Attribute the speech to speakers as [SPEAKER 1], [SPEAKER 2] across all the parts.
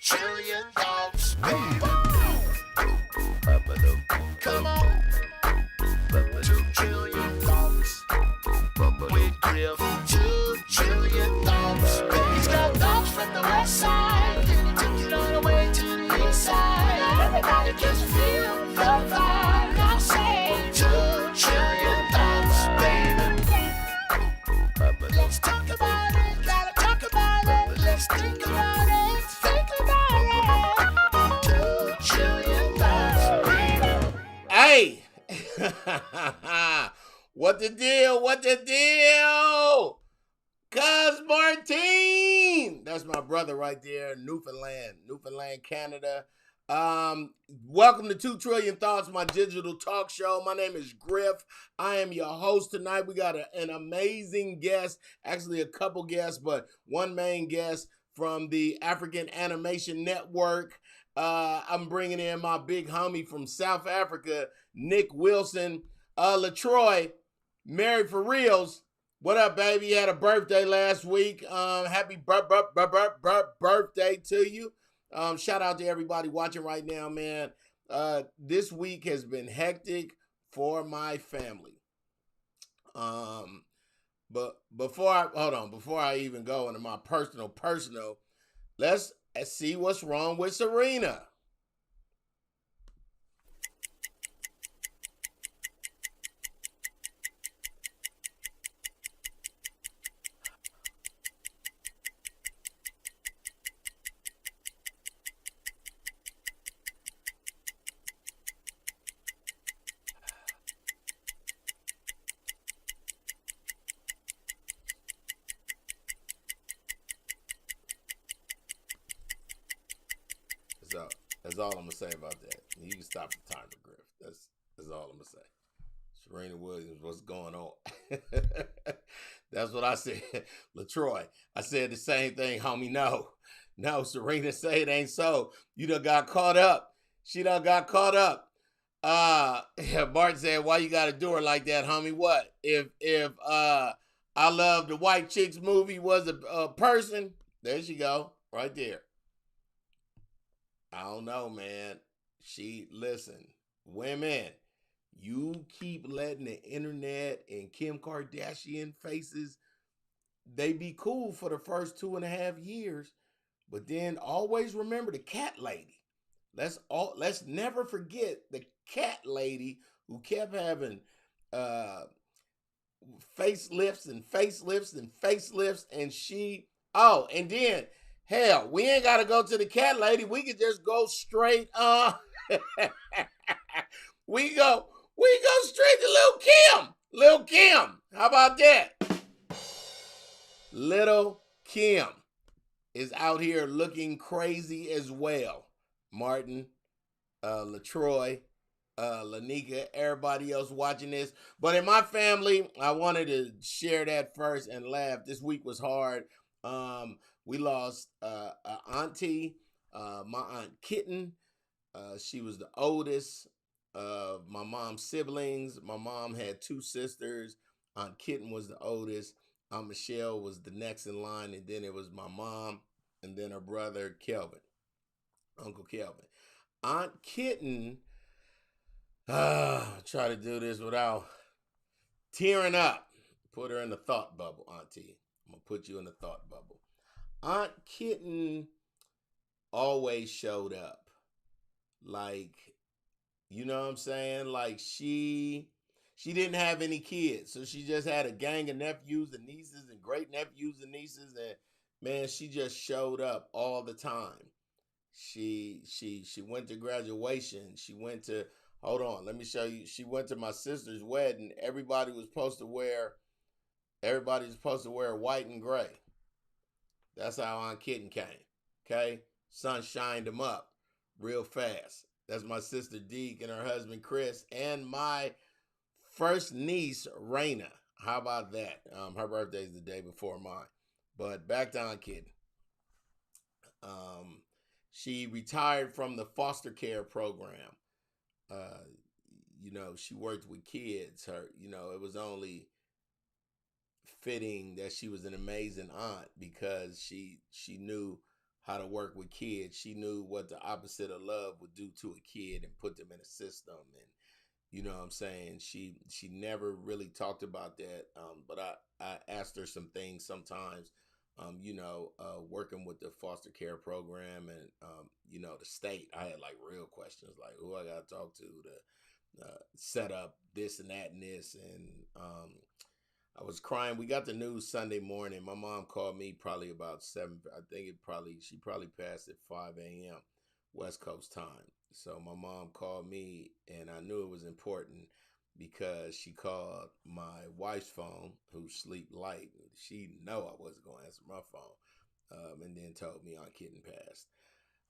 [SPEAKER 1] trillion thoughts, baby. Come on. 2 trillion thoughts with Griff. 2 trillion thoughts, baby. He's got thoughts from the west side, and he took it all the way to the east side. Everybody just feel the vibe. Now say 2 trillion thoughts, baby. Let's talk about it. Gotta talk about it. Let's think about it. Think about it. 2 trillion thoughts, baby.
[SPEAKER 2] Hey! What the deal? What the deal? Cuz Martine! That's my brother right there, Newfoundland, Canada. Welcome to 2 Trillion Thoughts, my digital talk show. My name is Griff. I am your host tonight. We got an amazing guest, actually a couple guests, but one main guest from the African Animation Network. I'm bringing in my big homie from South Africa, Nick Wilson. LaTroy, married for reals. What up, baby? You had a birthday last week. Happy birthday to you. Shout out to everybody watching right now, man. This week has been hectic for my family. But before I even go into my personal, let's see what's wrong with Serena. That's all I'm gonna say about that. You can stop the timer, Griff. That's all I'm gonna say. Serena Williams, what's going on? That's what I said. LaTroy, I said the same thing, homie. No, Serena say it ain't so. You done got caught up. She done got caught up. Martin said, why you gotta do her like that, homie? What? If I Love the White Chicks movie was a person, there she go, right there. I don't know, man. Listen, women, you keep letting the internet and Kim Kardashian faces, they be cool for the first 2.5 years, but then always remember the cat lady. Let's never forget the cat lady who kept having facelifts, and and then hell, we ain't got to go to the cat lady. We could just go straight. We go straight to Lil Kim. Lil Kim. How about that? Little Kim is out here looking crazy as well. Martin, LaTroy, Lanika, everybody else watching this. But in my family, I wanted to share that first and laugh. This week was hard. We lost auntie, my Aunt Kitten. She was the oldest of my mom's siblings. My mom had 2 sisters. Aunt Kitten was the oldest. Aunt Michelle was the next in line, and then it was my mom, and then her brother Kelvin, Uncle Kelvin. Aunt Kitten, try to do this without tearing up. Put her in the thought bubble, Auntie. I'm going to put you in the thought bubble. Aunt Kitten always showed up. Like, you know what I'm saying? Like, she didn't have any kids, so she just had a gang of nephews and nieces and great nephews and nieces, and man, she just showed up all the time. She went to graduation. She went to, hold on, let me show you. She went to my sister's wedding. Everybody was supposed to wear white and gray. That's how Aunt Kitten came. Okay? Sun shined them up real fast. That's my sister Deke and her husband Chris and my first niece Raina. How about that? Her birthday's the day before mine. But back to Aunt Kitten. She retired from the foster care program. She worked with kids. It was only fitting that she was an amazing aunt because she knew how to work with kids. She knew what the opposite of love would do to a kid and put them in a system. And you know what I'm saying? She never really talked about that. But I asked her some things sometimes, working with the foster care program and, the state. I had like real questions like who I got to talk to set up this and that and this. And I was crying. We got the news Sunday morning. My mom called me probably about 7. I think she probably passed at 5 a.m. West Coast time. So my mom called me, and I knew it was important because she called my wife's phone, who sleep light. She know I wasn't going to answer my phone, and then told me Aunt Kitten passed.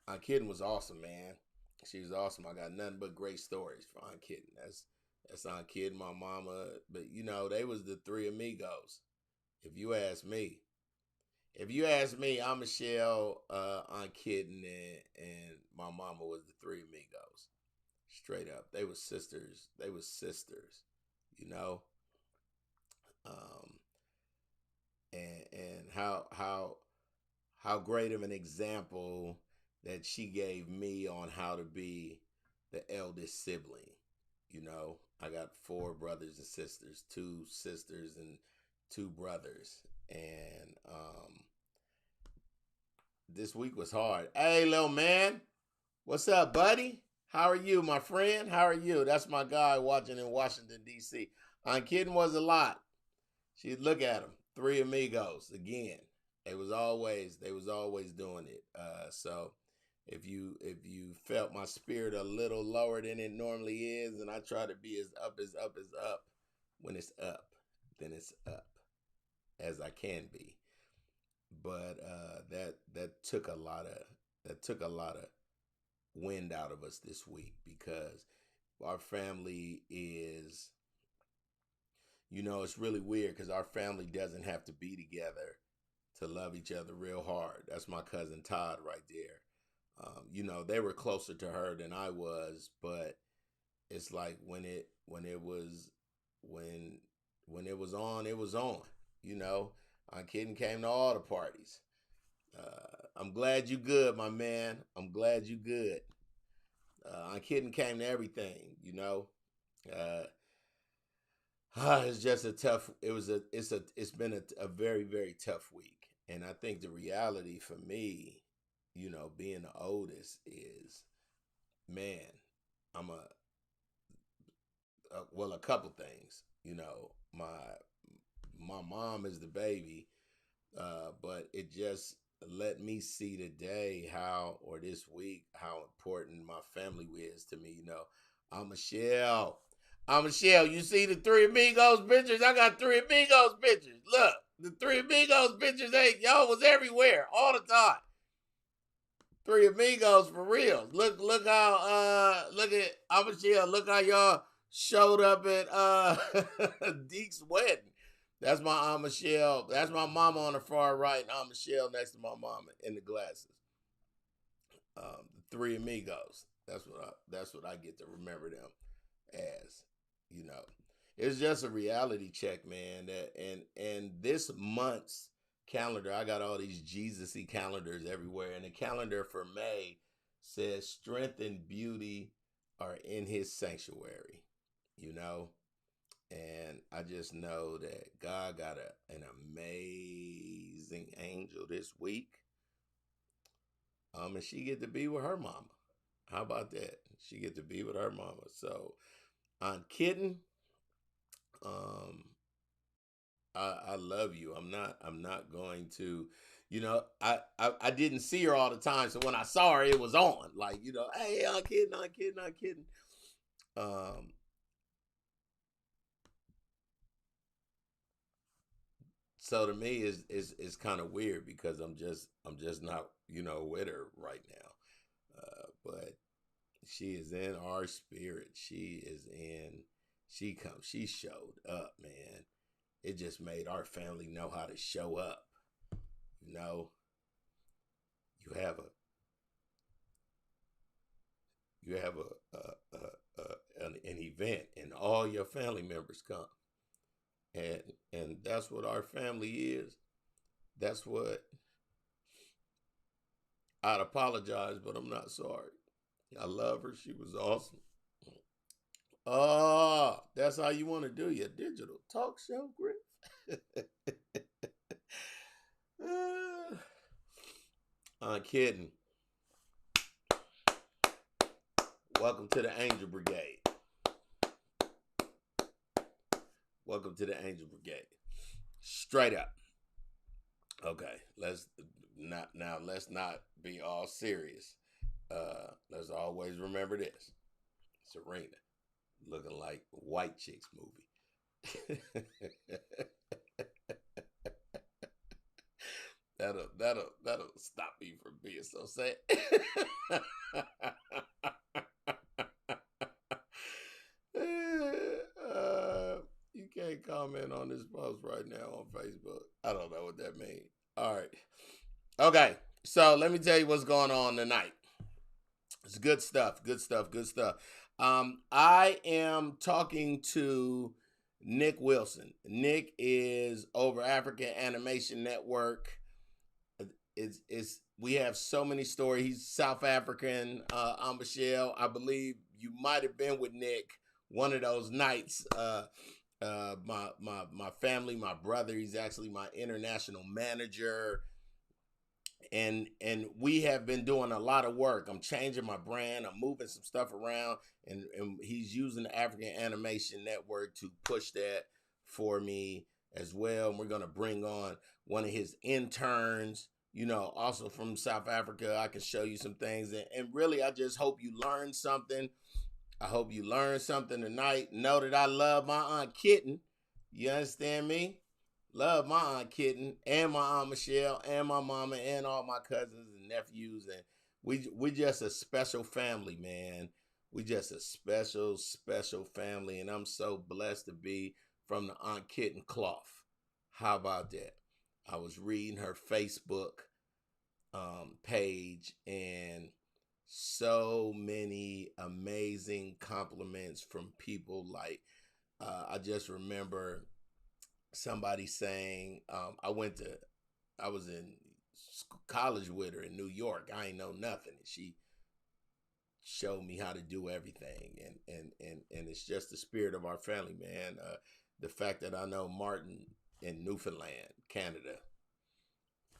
[SPEAKER 2] Aunt Kitten was awesome, man. She was awesome. I got nothing but great stories for Aunt Kitten. That's Aunt Kitten, my mama. But, they was the three amigos. If you ask me, I'm Michelle, Aunt Kitten, and my mama was the three amigos. Straight up. They were sisters. And how great of an example that she gave me on how to be the eldest sibling. I got 4 brothers and sisters, 2 sisters and 2 brothers. And this week was hard. Hey, little man, what's up, buddy? How are you, my friend? How are you? That's my guy watching in Washington, D.C. Aunt Kitten was a lot. She'd look at them, 3 amigos again. They was always doing it. So if you felt my spirit a little lower than it normally is, and I try to be as up. When it's up, then it's up as I can be. But that took a lot of wind out of us this week because our family is, it's really weird because our family doesn't have to be together to love each other real hard. That's my cousin Todd right there. They were closer to her than I was, but it's like when it was on, it was on. Aunt Kitten came to all the parties. I'm glad you good, my man. I'm glad you good. Aunt Kitten came to everything. It's just it's been a very, very tough week. And I think the reality for me, being the oldest is, man, I'm a couple things. My mom is the baby, but it just let me see today this week, how important my family is to me. I'm Michelle. You see the 3 amigos pictures? I got 3 amigos pictures. Look, the 3 amigos pictures, y'all was everywhere all the time. 3 amigos for real. Look at Michelle. Look how y'all showed up at Deke's wedding. That's my Aunt Michelle. That's my mama on the far right, and Aunt Michelle next to my mama in the glasses. The 3 amigos. That's what I get to remember them as. It's just a reality check, man. And this month's calendar, I got all these Jesus-y calendars everywhere, and the calendar for May says strength and beauty are in his sanctuary. And I just know that God got an amazing angel this week. And she get to be with her mama. How about that? She get to be with her mama. So Aunt Kitten, I love you. I'm not going to, I didn't see her all the time. So when I saw her, it was on. Like, hey, Aunt Kitten. So to me, it's kind of weird because I'm just not, with her right now. But she is in our spirit. She showed up, man. It just made our family know how to show up. You have an event and all your family members come. And that's what our family is. That's what I'd apologize, but I'm not sorry. I love her. She was awesome. Oh, that's how you want to do your digital talk show, Griff? I'm kidding. Welcome to the Angel Brigade. Welcome to the Angel Brigade. Straight up. Okay, let's not be all serious. Let's always remember this. Serena, looking like White Chicks movie. that'll stop me from being so sad. You can't comment on this post right now on Facebook. I don't know what that means. All right. Okay. So let me tell you what's going on tonight. It's good stuff. Good stuff. Good stuff. I am talking to Nick Wilson. Nick is over African Animation Network. We have so many stories. He's South African. Michelle, I believe you might have been with Nick one of those nights. My family, my brother, he's actually my international manager. And we have been doing a lot of work. I'm changing my brand. I'm moving some stuff around, and he's using the African Animation Network to push that for me as well. And we're going to bring on one of his interns, also from South Africa. I can show you some things. And really, I just hope you learn something. I hope you learn something tonight. Know that I love my Aunt Kitten. You understand me? Love my Aunt Kitten and my Aunt Michelle and my mama and all my cousins and nephews. And we just a special family, man. We just a special, special family. And I'm so blessed to be from the Aunt Kitten cloth. How about that? I was reading her Facebook page, and so many amazing compliments from people. Like, I just remember somebody saying, I was in college with her in New York. I ain't know nothing. She showed me how to do everything. And it's just the spirit of our family, man. The fact that I know Martin in Newfoundland, Canada,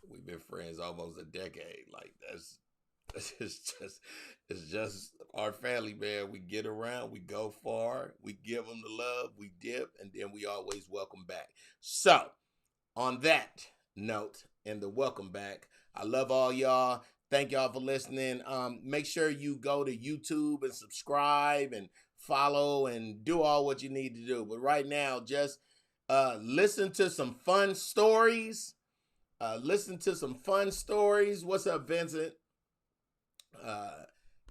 [SPEAKER 2] we've been friends almost a decade. Like, it's just our family, man. We get around, we go far, we give them the love, we dip, and then we always welcome back. So, on that note, and the welcome back, I love all y'all. Thank y'all for listening. Make sure you go to YouTube and subscribe and follow and do all what you need to do. But right now, just listen to some fun stories. What's up, Vincent?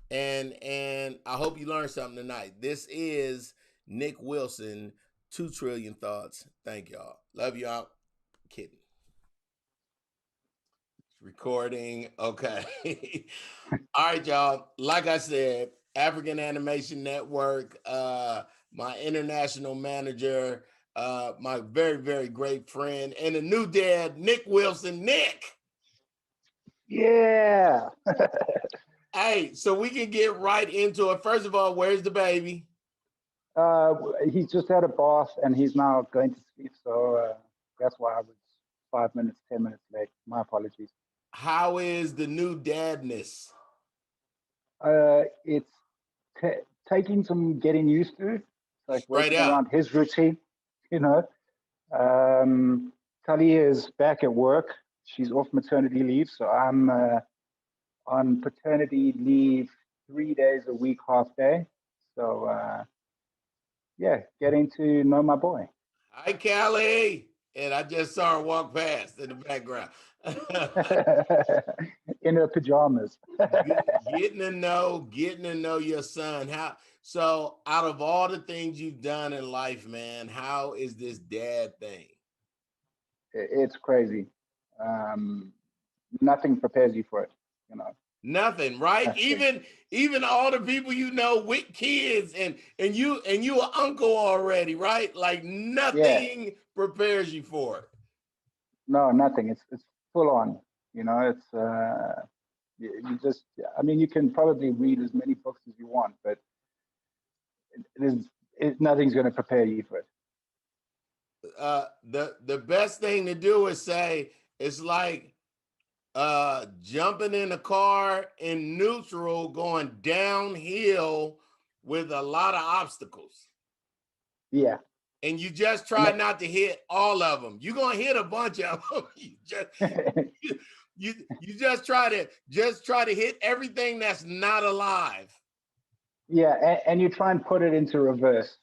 [SPEAKER 2] And I hope you learned something tonight. This is Nick Wilson, 2 Trillion Thoughts. Thank y'all. Love y'all. Kidding. It's recording. Okay. All right, y'all. Like I said, African Animation Network, my international manager, my very, very great friend, and a new dad, Nick Wilson. Nick.
[SPEAKER 3] Yeah.
[SPEAKER 2] Hey, so we can get right into it. First of all, where's the baby?
[SPEAKER 3] He just had a bath and he's now going to sleep. So that's why I was 5 minutes, 10 minutes late. My apologies.
[SPEAKER 2] How is the new dadness?
[SPEAKER 3] It's taking some getting used to. It's like
[SPEAKER 2] Straight
[SPEAKER 3] working
[SPEAKER 2] up.
[SPEAKER 3] around his routine, Talia is back at work. She's off maternity leave. So I'm on paternity leave 3 days a week, half day. So, getting to know my boy.
[SPEAKER 2] Hi, Callie. And I just saw her walk past in the background.
[SPEAKER 3] In her pajamas.
[SPEAKER 2] getting to know your son. So out of all the things you've done in life, man, how is this dad thing?
[SPEAKER 3] It's crazy. Nothing prepares you for it,
[SPEAKER 2] Nothing, right? Even all the people with kids, and you an uncle already, right? Like nothing prepares you for it.
[SPEAKER 3] No, nothing. It's full on. It's You just, I mean, you can probably read as many books as you want, but nothing's going to prepare you for it.
[SPEAKER 2] The best thing to do is say it's like jumping in a car in neutral going downhill with a lot of obstacles.
[SPEAKER 3] Yeah.
[SPEAKER 2] And you just try not to hit all of them. You're gonna hit a bunch of them. You just try to hit everything that's not alive.
[SPEAKER 3] Yeah, and you try and put it into reverse.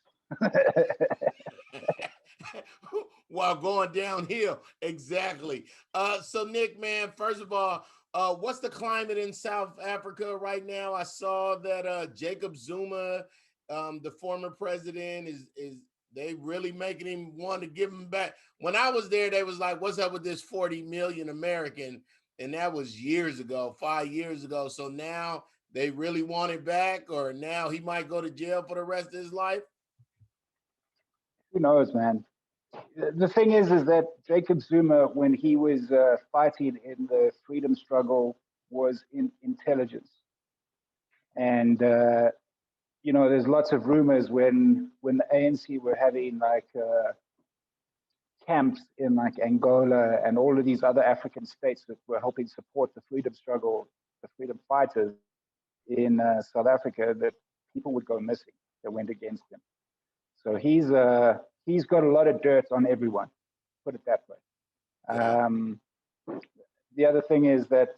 [SPEAKER 2] While going downhill. Exactly. So Nick, man, first of all, what's the climate in South Africa right now? I saw that Jacob Zuma, the former president, is they really making him want to give him back. When I was there, they was like, what's up with this 40 million American? And that was years ago, 5 years ago. So now they really want it back, or now he might go to jail for the rest of his life?
[SPEAKER 3] Who knows, man? The thing is that Jacob Zuma, when he was fighting in the freedom struggle, was in intelligence. And, there's lots of rumors when the ANC were having like camps in like Angola and all of these other African states that were helping support the freedom struggle, the freedom fighters in South Africa, that people would go missing that went against him. So he's got a lot of dirt on everyone, put it that way.
[SPEAKER 2] Yeah.
[SPEAKER 3] The other thing is that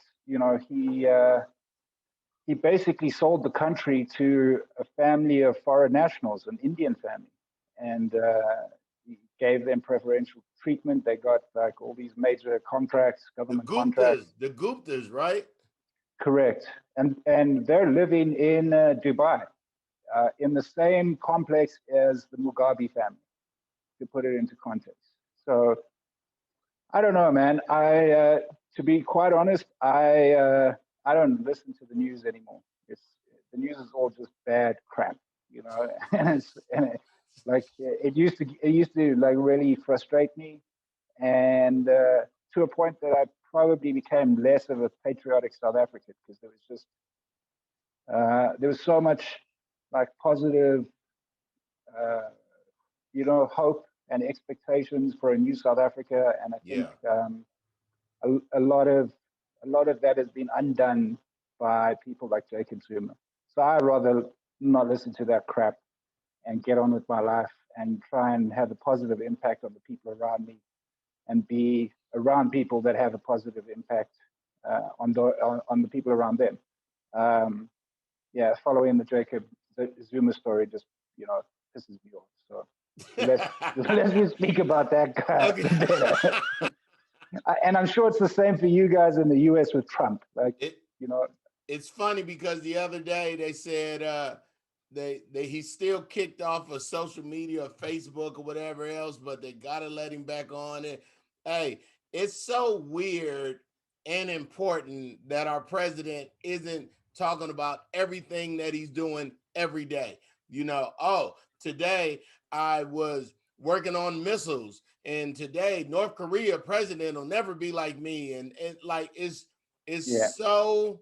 [SPEAKER 3] he basically sold the country to a family of foreign nationals, an Indian family, and he gave them preferential treatment. They got like all these major contracts, government contracts.
[SPEAKER 2] The Guptas, right?
[SPEAKER 3] Correct, and they're living in Dubai, in the same complex as the Mugabe family, to put it into context. So I don't know, man. To be quite honest, I don't listen to the news anymore. The news is all just bad crap, and it used to like really frustrate me, and to a point that I probably became less of a patriotic South African, because there was so much like positive, hope and expectations for a new South Africa, and I think a lot of that has been undone by people like Jacob Zuma. So I'd rather not listen to that crap and get on with my life and try and have a positive impact on the people around me, and be around people that have a positive impact on the people around them. Following the Jacob Zuma story just pisses me off. So let's just speak about that guy. Okay. And I'm sure it's the same for you guys in the U.S. with Trump.
[SPEAKER 2] It's funny because the other day they said he's still kicked off of social media, or Facebook or whatever else, but they gotta let him back on it. Hey, it's so weird and important that our president isn't talking about everything that he's doing every day. Today I was working on missiles, and today North Korea president will never be like me, and so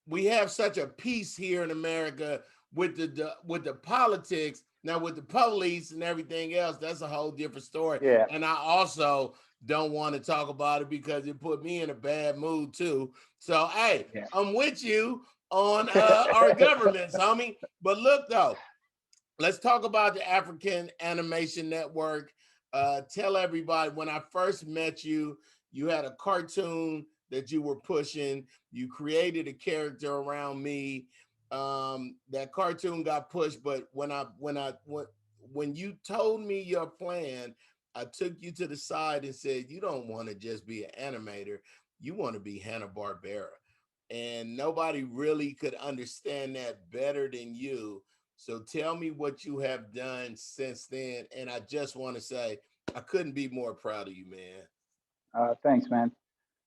[SPEAKER 2] we have such a peace here in America with the politics. Now with the police and everything else, that's a whole different story.
[SPEAKER 3] Yeah.
[SPEAKER 2] And I also don't want to talk about it because it put me in a bad mood too. So hey, I'm with you on our governments, homie. But look though, let's talk about the African Animation Network. Tell everybody, when I first met you, you had a cartoon that you were pushing. You created a character around me. That cartoon got pushed, but when you told me your plan, I took you to the side and said, you don't want to just be an animator. You want to be Hanna-Barbera. And nobody really could understand that better than you. So tell me what you have done since then. And I just want to say, I couldn't be more proud of you, man.
[SPEAKER 3] Thanks, man.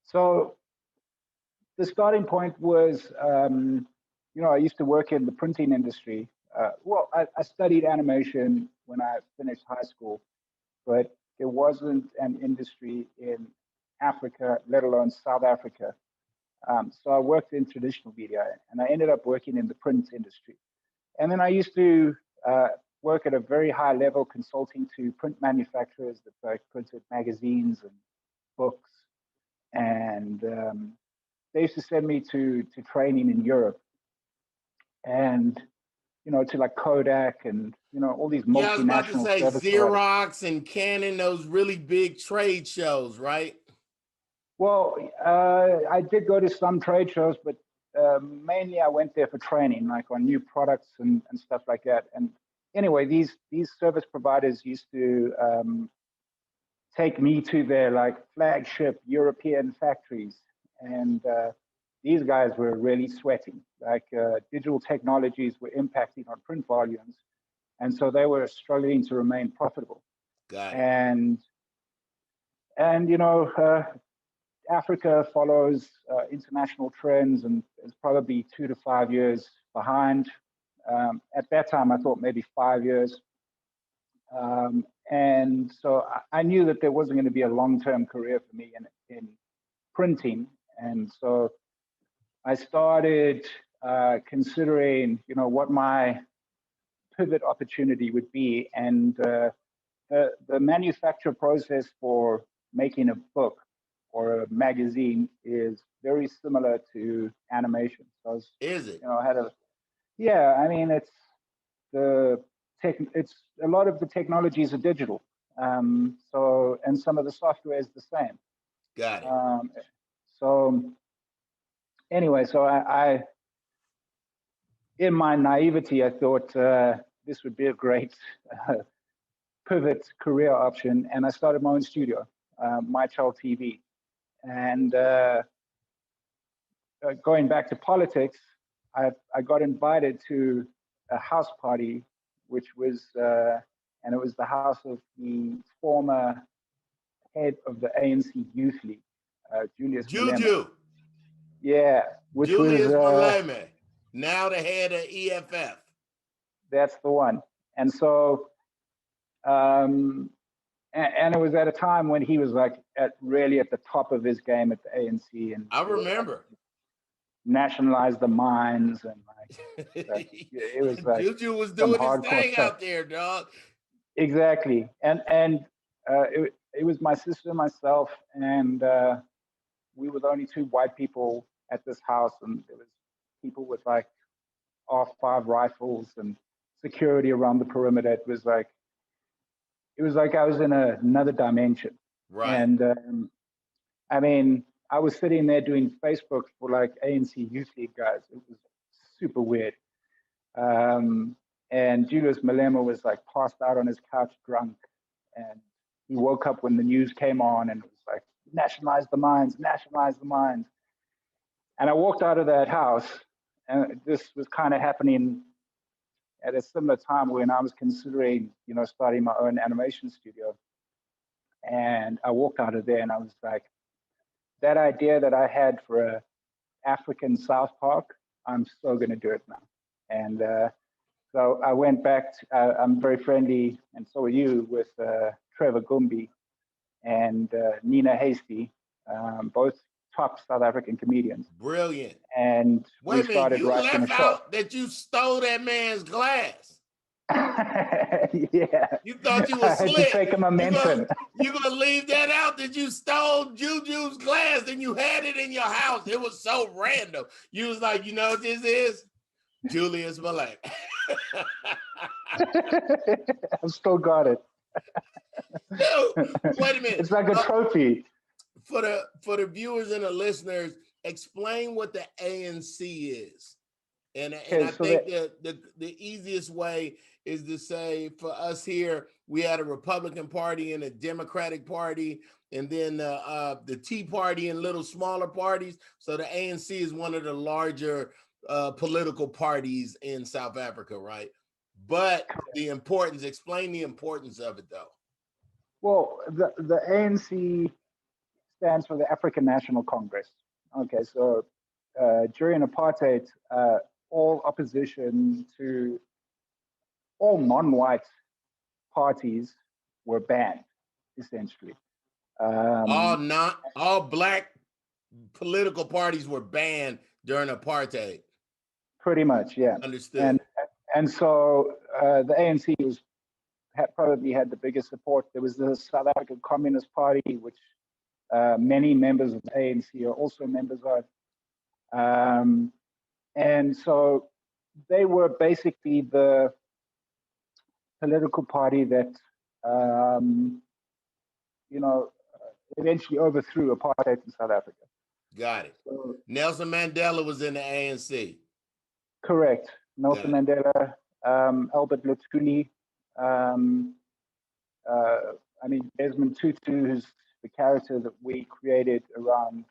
[SPEAKER 3] So the starting point was, I used to work in the printing industry. I studied animation when I finished high school, but there wasn't an industry in Africa, let alone South Africa, So I worked in traditional media, and I ended up working in the print industry. And then I used to work at a very high level, consulting to print manufacturers that printed magazines and books. And they used to send me to training in Europe, and to like Kodak and all these
[SPEAKER 2] Yeah, I was about to
[SPEAKER 3] multinational
[SPEAKER 2] say
[SPEAKER 3] service providers.
[SPEAKER 2] Xerox and Canon, those really big trade shows, right?
[SPEAKER 3] Well, I did go to some trade shows, but mainly I went there for training, like on new products and stuff like that. And anyway, these service providers used to take me to their like flagship European factories, and these guys were really sweating. Like digital technologies were impacting on print volumes, and so they were struggling to remain profitable.
[SPEAKER 2] Got it.
[SPEAKER 3] And Africa follows international trends and is probably 2 to 5 years behind. At that time, I thought maybe 5 years. And so I knew that there wasn't going to be a long-term career for me in printing. And so I started considering, what my pivot opportunity would be. And the manufacture process for making a book or a magazine is very similar to animation. So I was,
[SPEAKER 2] Is it?
[SPEAKER 3] I had yeah, I mean, it's a lot of the technologies are digital. And some of the software is the same.
[SPEAKER 2] Got it.
[SPEAKER 3] So anyway, so I in my naivety, I thought this would be a great pivot career option, and I started my own studio, My Child TV. And going back to politics, I got invited to a house party, which was, and it was the house of the former head of the ANC Youth League, Julius Malema.
[SPEAKER 2] Juju.
[SPEAKER 3] Yeah, which
[SPEAKER 2] Julius
[SPEAKER 3] was
[SPEAKER 2] Malema, now the head of EFF.
[SPEAKER 3] That's the one. And so, and it was at a time when he was like really at the top of his game at the ANC, and
[SPEAKER 2] I remember.
[SPEAKER 3] Nationalize the mines, and like it was like
[SPEAKER 2] Juju was
[SPEAKER 3] some
[SPEAKER 2] doing his
[SPEAKER 3] hardcore
[SPEAKER 2] thing
[SPEAKER 3] stuff.
[SPEAKER 2] out there, dog.
[SPEAKER 3] Exactly. And it was my sister, myself, and we were the only two white people at this house, and there was people with like R5 rifles and security around the perimeter. It was like I was in another dimension.
[SPEAKER 2] Right.
[SPEAKER 3] And I mean, I was sitting there doing Facebook for like ANC Youth League guys. It was super weird. And Julius Malema was like passed out on his couch drunk, and he woke up when the news came on, and it was like, nationalize the mines, nationalize the mines. And I walked out of that house, and this was kind of happening at a similar time when I was considering, starting my own animation studio. And I walked out of there, and I was like, that idea that I had for a African South Park, I'm so going to do it now. And so I went back. I'm very friendly, and so are you, with Trevor Gumbi and Nina Hasty, both top South African comedians.
[SPEAKER 2] Brilliant.
[SPEAKER 3] And
[SPEAKER 2] wait
[SPEAKER 3] we started writing a show.
[SPEAKER 2] Out that you stole that man's glass.
[SPEAKER 3] Yeah.
[SPEAKER 2] You thought you was slick.
[SPEAKER 3] I had to take a momentum.
[SPEAKER 2] You gonna leave that out that you stole Juju's glass and you had it in your house. It was so random. You was like, you know what this is? Julius Malema.
[SPEAKER 3] I've still got it.
[SPEAKER 2] Dude, wait a minute.
[SPEAKER 3] It's like a trophy.
[SPEAKER 2] For the viewers and the listeners, explain what the ANC is. And I think the easiest way is to say, for us here, we had a Republican Party and a Democratic Party, and then the Tea Party and little smaller parties. So the ANC is one of the larger political parties in South Africa, right? But explain the importance of it, though.
[SPEAKER 3] Well, the ANC stands for the African National Congress. Okay, so during apartheid, all opposition to all non-white parties were banned, essentially.
[SPEAKER 2] All black political parties were banned during apartheid.
[SPEAKER 3] Pretty much, yeah.
[SPEAKER 2] Understood.
[SPEAKER 3] And so the ANC probably had the biggest support. There was the South African Communist Party, which many members of the ANC are also members of. And so they were basically the political party that, you know, eventually overthrew apartheid in South Africa.
[SPEAKER 2] Got it.
[SPEAKER 3] So,
[SPEAKER 2] Nelson Mandela was in the ANC.
[SPEAKER 3] correct. Nelson Mandela, Albert Luthuli, I mean, Desmond Tutu, who's the character that we created around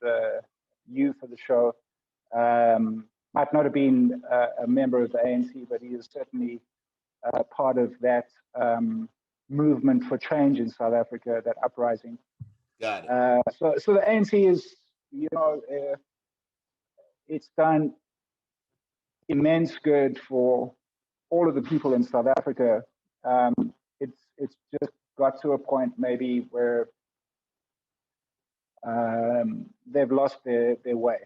[SPEAKER 3] you for the show, might not have been a member of the ANC, but he is certainly part of that movement for change in South Africa, that uprising.
[SPEAKER 2] Got it.
[SPEAKER 3] So the ANC is, you know, it's done immense good for all of the people in South Africa. It's just got to a point maybe where they've lost their way.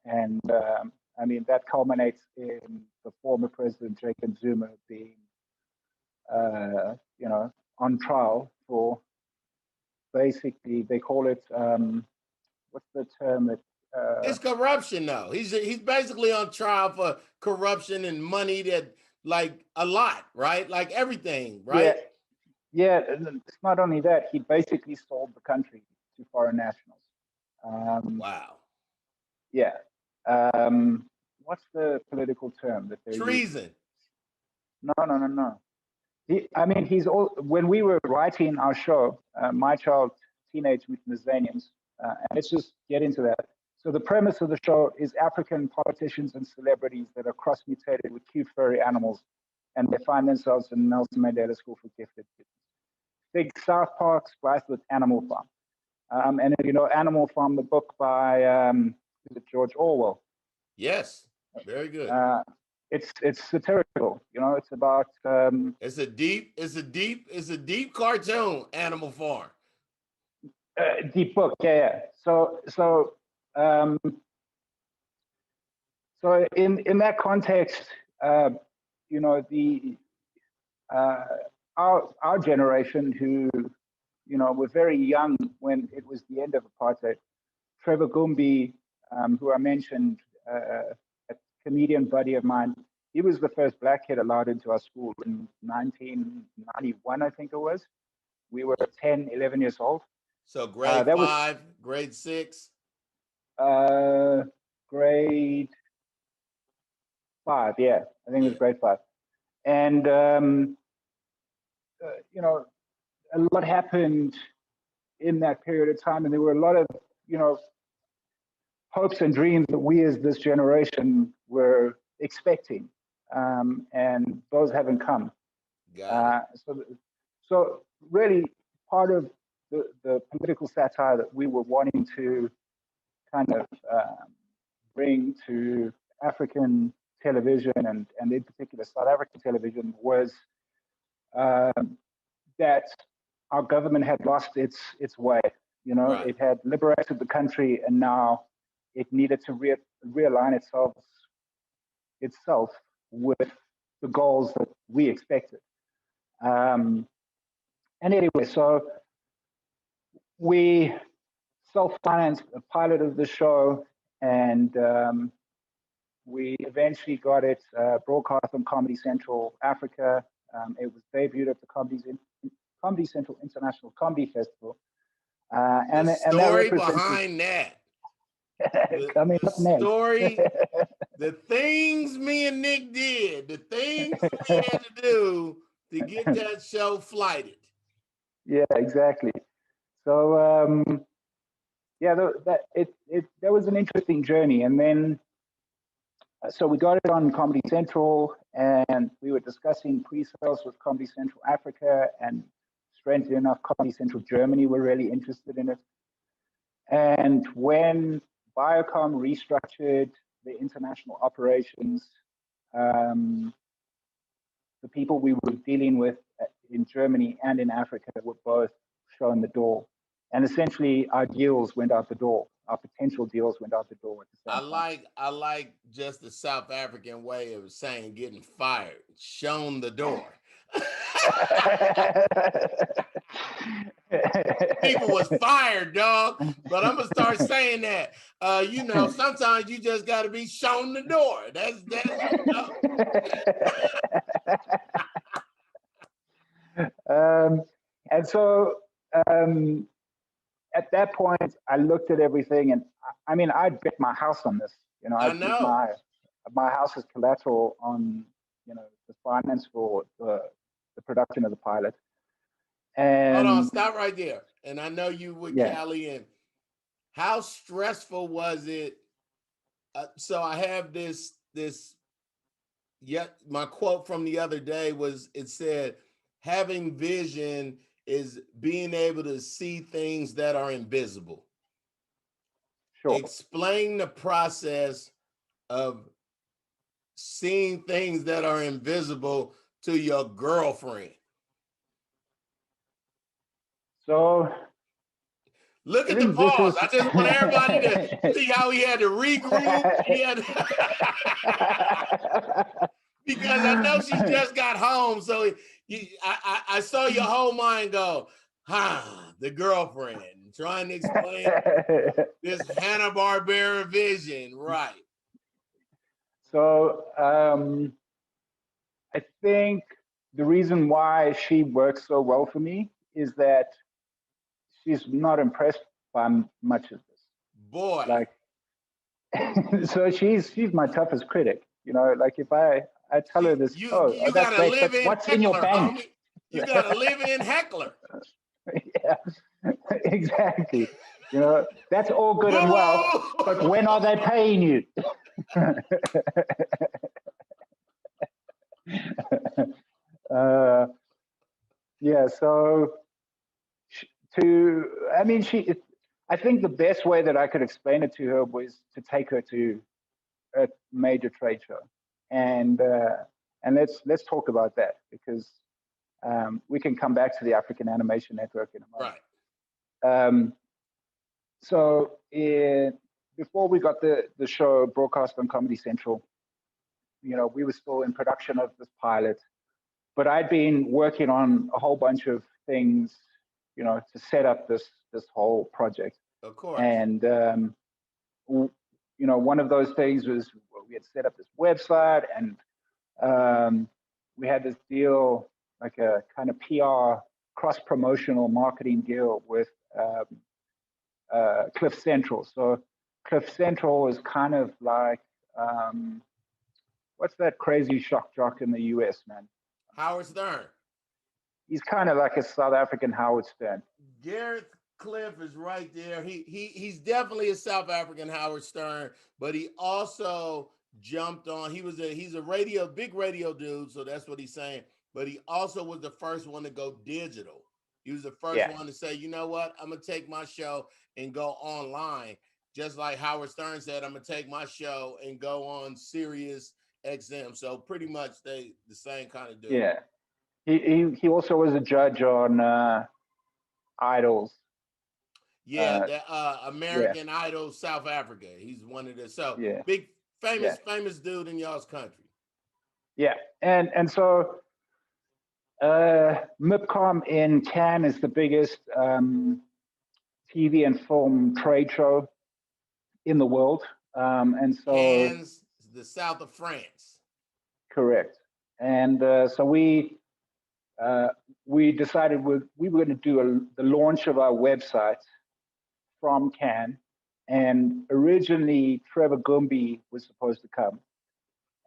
[SPEAKER 3] And I mean, that culminates in the former president, Jacob Zuma, being, you know, on trial for basically, they call it, what's the term that,
[SPEAKER 2] it's corruption, though. He's basically on trial for corruption and money, that like a lot, right? Like everything, right?
[SPEAKER 3] Yeah, it's not only that, he basically sold the country to foreign nationals.
[SPEAKER 2] Wow.
[SPEAKER 3] Yeah. What's the political term that they're
[SPEAKER 2] Treason.
[SPEAKER 3] using? No. I mean, when we were writing our show, My Child, Teenage Mutant Ninja Zanians, and let's just get into that. So the premise of the show is African politicians and celebrities that are cross-mutated with cute furry animals, and they find themselves in Nelson Mandela School for Gifted Kids. Big South Park spliced with Animal Farm. And you know, Animal Farm, the book by is it George Orwell?
[SPEAKER 2] Yes, very good.
[SPEAKER 3] It's satirical, you know. It's about
[SPEAKER 2] it's a deep cartoon, Animal Farm.
[SPEAKER 3] Deep book, yeah. So in that context, you know, our generation, who, you know, were very young when it was the end of apartheid. Trevor Gumbi, who I mentioned, a comedian buddy of mine, he was the first black kid allowed into our school in 1991, I think it was. We were 10, 11 years old.
[SPEAKER 2] So grade 5, grade 6?
[SPEAKER 3] Grade 5, yeah. I think it was grade 5. And, you know, a lot happened in that period of time. And there were a lot of, you know, hopes and dreams that we as this generation were expecting. And those haven't come. So really part of the political satire that we were wanting to kind of bring to African television and in particular South African television was that our government had lost its way. You know, It had liberated the country, and now it needed to realign itself with the goals that we expected. And anyway, so we self-financed a pilot of the show, and we eventually got it broadcast on Comedy Central Africa. It was debuted at the Comedy Central International Comedy Festival. And
[SPEAKER 2] the story behind that.
[SPEAKER 3] Coming up next.
[SPEAKER 2] Story, the things me and Nick did, the things we had to do to get that show flighted.
[SPEAKER 3] Yeah, exactly. So yeah, that was an interesting journey. And then, so we got it on Comedy Central, and we were discussing pre-sales with Comedy Central Africa, and strangely enough, Comedy Central Germany were really interested in it. And when Viacom restructured the international operations, the people we were dealing with in Germany and in Africa were both shown the door. And essentially, our deals went out the door. our potential deals went out the door at the same time.
[SPEAKER 2] I like just the South African way of saying getting fired, shown the door. People was fired, dog. But I'm gonna start saying that. You know, sometimes you just got to be shown the door. That's you know.
[SPEAKER 3] And so at that point, I looked at everything, and I mean, I bet my house on this. You know, I
[SPEAKER 2] I
[SPEAKER 3] put
[SPEAKER 2] know.
[SPEAKER 3] my house as collateral on, you know, the finance for the production of the pilot.
[SPEAKER 2] Hold on,
[SPEAKER 3] And
[SPEAKER 2] stop right there. And I know you with
[SPEAKER 3] yeah,
[SPEAKER 2] Callie. And how stressful was it? So I have this. Yet my quote from the other day was, it said, having vision is being able to see things that are invisible.
[SPEAKER 3] sure.
[SPEAKER 2] Explain the process of seeing things that are invisible to your girlfriend.
[SPEAKER 3] So
[SPEAKER 2] Look
[SPEAKER 3] I
[SPEAKER 2] at the
[SPEAKER 3] think this
[SPEAKER 2] pause.
[SPEAKER 3] is
[SPEAKER 2] I just want everybody to see how he had to regroup. He had because I know she just got home. So I saw your whole mind go, the girlfriend, trying to explain this Hanna-Barbera vision. Right.
[SPEAKER 3] So I think the reason why she works so well for me is that she's not impressed by much of this.
[SPEAKER 2] Boy.
[SPEAKER 3] Like, so she's my toughest critic. You know, like if I tell her this, oh,
[SPEAKER 2] You
[SPEAKER 3] that's
[SPEAKER 2] got a
[SPEAKER 3] great, but
[SPEAKER 2] live-in
[SPEAKER 3] what's in your
[SPEAKER 2] heckler,
[SPEAKER 3] bank?
[SPEAKER 2] homie. You got a live-in heckler.
[SPEAKER 3] Yeah, exactly. You know, that's all good and well,
[SPEAKER 2] Boo!
[SPEAKER 3] but when are they paying you? Yeah, so I mean, I think the best way that I could explain it to her was to take her to a major trade show, and let's talk about that, because we can come back to the African Animation Network in a moment.
[SPEAKER 2] Right.
[SPEAKER 3] So before we got the show broadcast on Comedy Central, you know, we were still in production of this pilot, but I'd been working on a whole bunch of things, you know, to set up this whole project.
[SPEAKER 2] Of course.
[SPEAKER 3] And you know, one of those things was, well, we had set up this website, and we had this deal, like a kind of PR cross promotional marketing deal with Cliff Central. So Cliff Central is kind of like what's that crazy shock jock in the US, man?
[SPEAKER 2] Howard Stern.
[SPEAKER 3] He's kind of like a South African Howard Stern.
[SPEAKER 2] Gareth Cliff is right there. He's definitely a South African Howard Stern, but he also jumped on. He's a big radio dude, so that's what he's saying. But he also was the first one to go digital. He was the first one to say, you know what, I'm gonna take my show and go online. Just like Howard Stern said, I'm gonna take my show and go on Sirius XM. So pretty much the same kind of dude.
[SPEAKER 3] Yeah. He also was a judge on Idols.
[SPEAKER 2] Yeah, the American Idol South Africa. He's one of the big famous dude in y'all's country.
[SPEAKER 3] Yeah, and so MIPCOM in Cannes is the biggest TV and film trade show in the world, and so
[SPEAKER 2] Cannes, the south of France.
[SPEAKER 3] Correct, and so we decided we were going to do the launch of our website from Cannes, and originally Trevor Gumby was supposed to come,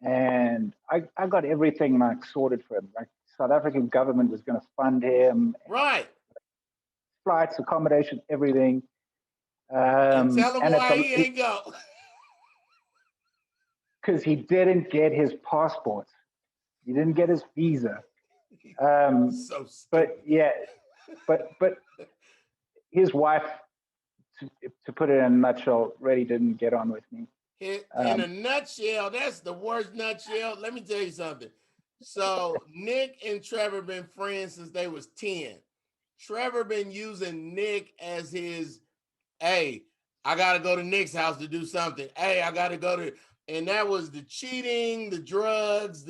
[SPEAKER 3] and I got everything like sorted for him. Like South African government was going to fund him,
[SPEAKER 2] right?
[SPEAKER 3] Flights, accommodation, everything.
[SPEAKER 2] And tell him why he ain't go.
[SPEAKER 3] Because he didn't get his passport. He didn't get his visa.
[SPEAKER 2] So
[SPEAKER 3] but yeah, but his wife, to put it in a nutshell, really didn't get on with me.
[SPEAKER 2] In a nutshell, that's the worst nutshell. Let me tell you something. So Nick and Trevor been friends since they was 10. Trevor been using Nick as his, hey, I got to go to Nick's house to do something. Hey, I got to go to, and that was the cheating, the drugs,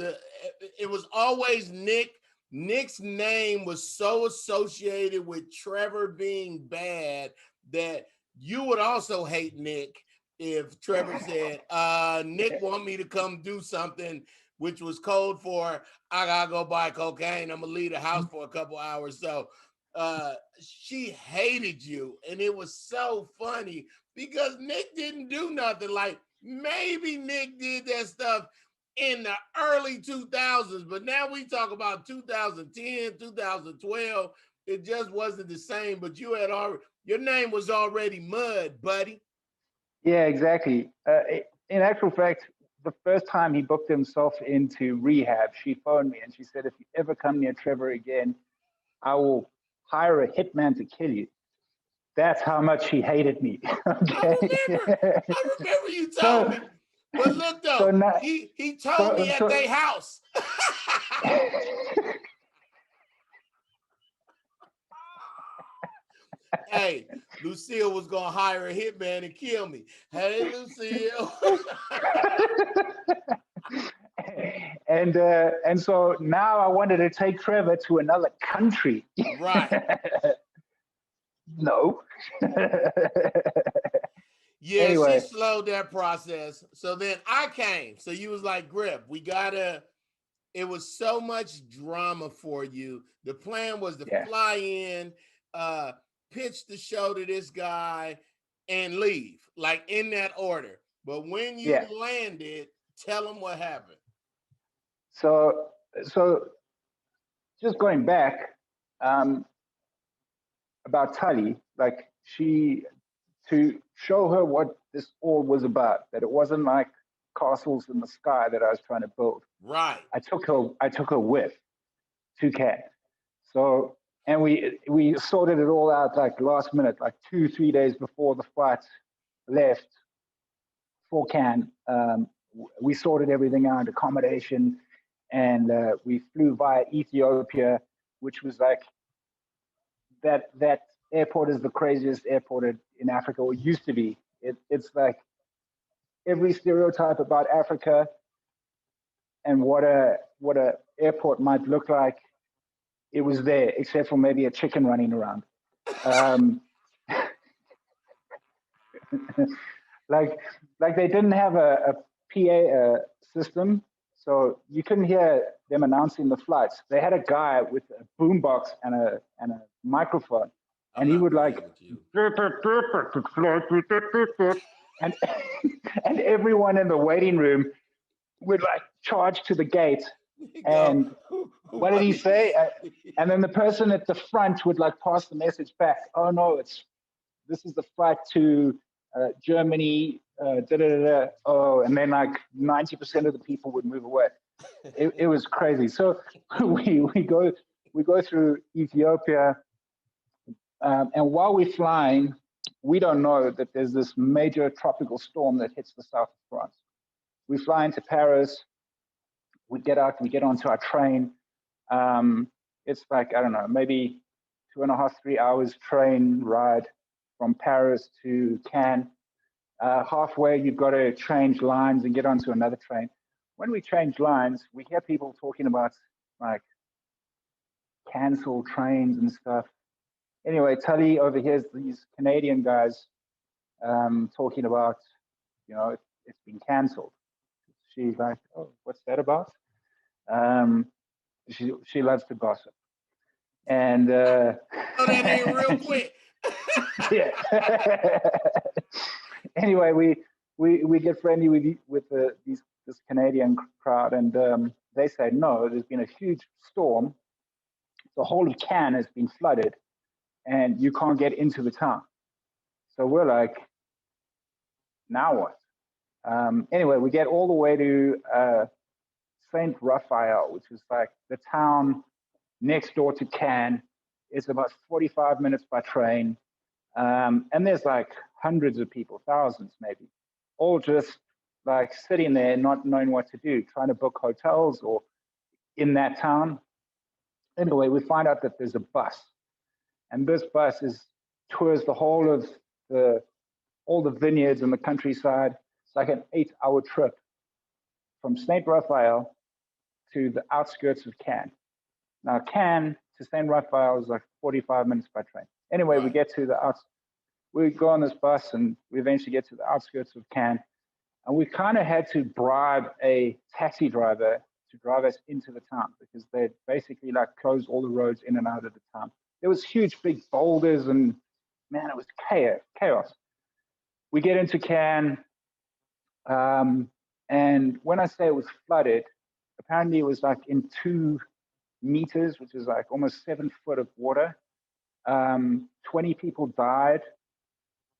[SPEAKER 2] it was always Nick. Nick's name was so associated with Trevor being bad that you would also hate Nick if Trevor said, Nick want me to come do something, which was code for, I gotta go buy cocaine. I'm gonna leave the house for a couple hours. So she hated you. And it was so funny because Nick didn't do nothing. Like maybe Nick did that stuff in the early 2000s, but now we talk about 2010, 2012. It just wasn't the same, but you had already, your name was already Mud, buddy.
[SPEAKER 3] Yeah, exactly. In actual fact, the first time he booked himself into rehab, she phoned me and she said, if you ever come near Trevor again, I will hire a hitman to kill you. That's how much he hated me. Okay.
[SPEAKER 2] I remember you told
[SPEAKER 3] so,
[SPEAKER 2] me. But look
[SPEAKER 3] so
[SPEAKER 2] though,
[SPEAKER 3] now,
[SPEAKER 2] he told me at their house. Hey, Lucille was gonna hire a hitman and kill me. Hey, Lucille.
[SPEAKER 3] and so now I wanted to take Trevor to another country.
[SPEAKER 2] Right.
[SPEAKER 3] No.
[SPEAKER 2] Yeah, she
[SPEAKER 3] Anyway,
[SPEAKER 2] slowed that process. So then I came. So you was like, Griff, we gotta. It was so much drama for you. The plan was to
[SPEAKER 3] yeah,
[SPEAKER 2] fly in, pitch the show to this guy, and leave, like in that order. But when you
[SPEAKER 3] yeah.
[SPEAKER 2] landed, tell him what happened.
[SPEAKER 3] So, so just going back um, about Tully, like to show her what this all was about, that it wasn't like castles in the sky that I was trying to build.
[SPEAKER 2] Right.
[SPEAKER 3] I took her with 2K. So, and we sorted it all out like last minute, like 2-3 days before the flight left for Cannes. We sorted everything out, accommodation, and we flew via Ethiopia, which was like that airport is the craziest airport in Africa, or used to be. It's like every stereotype about Africa and what a airport might look like. It was there, except for maybe a chicken running around. Um, like they didn't have a PA system, so you couldn't hear them announcing the flights. They had a guy with a boombox and a microphone,
[SPEAKER 2] I'm
[SPEAKER 3] and he
[SPEAKER 2] not
[SPEAKER 3] would like,
[SPEAKER 2] playing with you.
[SPEAKER 3] and and everyone in the waiting room would like charge to the gate.
[SPEAKER 2] Go.
[SPEAKER 3] And what did he say? And then the person at the front would like pass the message back. Oh no, this is the flight to Germany. Da, da, da, da. Oh, and then like 90% of the people would move away. It was crazy. So we go through Ethiopia, and while we're flying, we don't know that there's this major tropical storm that hits the south of France. We fly into Paris. We get out. We get onto our train. It's like, I don't know, maybe 2.5-3 hours train ride from Paris to Cannes. Halfway, you've got to change lines and get onto another train. When we change lines, we hear people talking about like cancelled trains and stuff. Anyway, Tully overhears these Canadian guys talking about, it's been cancelled. She's like, oh, what's that about? She loves to gossip. And
[SPEAKER 2] Oh, that ain't real quick.
[SPEAKER 3] yeah. Anyway, we get friendly with this Canadian crowd, and they say no. There's been a huge storm. The whole of Cannes has been flooded, and you can't get into the town. So we're like, now what? Anyway, we get all the way to Saint Raphael, which is like the town next door to Cannes. It's about 45 minutes by train. And there's like hundreds of people, thousands maybe, all just like sitting there, not knowing what to do, trying to book hotels or in that town. Anyway, we find out that there's a bus, and this bus tours the whole of the all the vineyards and the countryside. It's like an 8-hour trip from Saint Raphael to the outskirts of Cannes. Now, Cannes to Saint Raphael is like 45 minutes by train. Anyway, we get to the we go on this bus and we eventually get to the outskirts of Cannes. And we kind of had to bribe a taxi driver to drive us into the town because they'd basically like closed all the roads in and out of the town. There was huge, big boulders and man, it was chaos. We get into Cannes, and when I say it was flooded, apparently it was like in 2 meters, which is like almost 7 foot of water. 20 people died.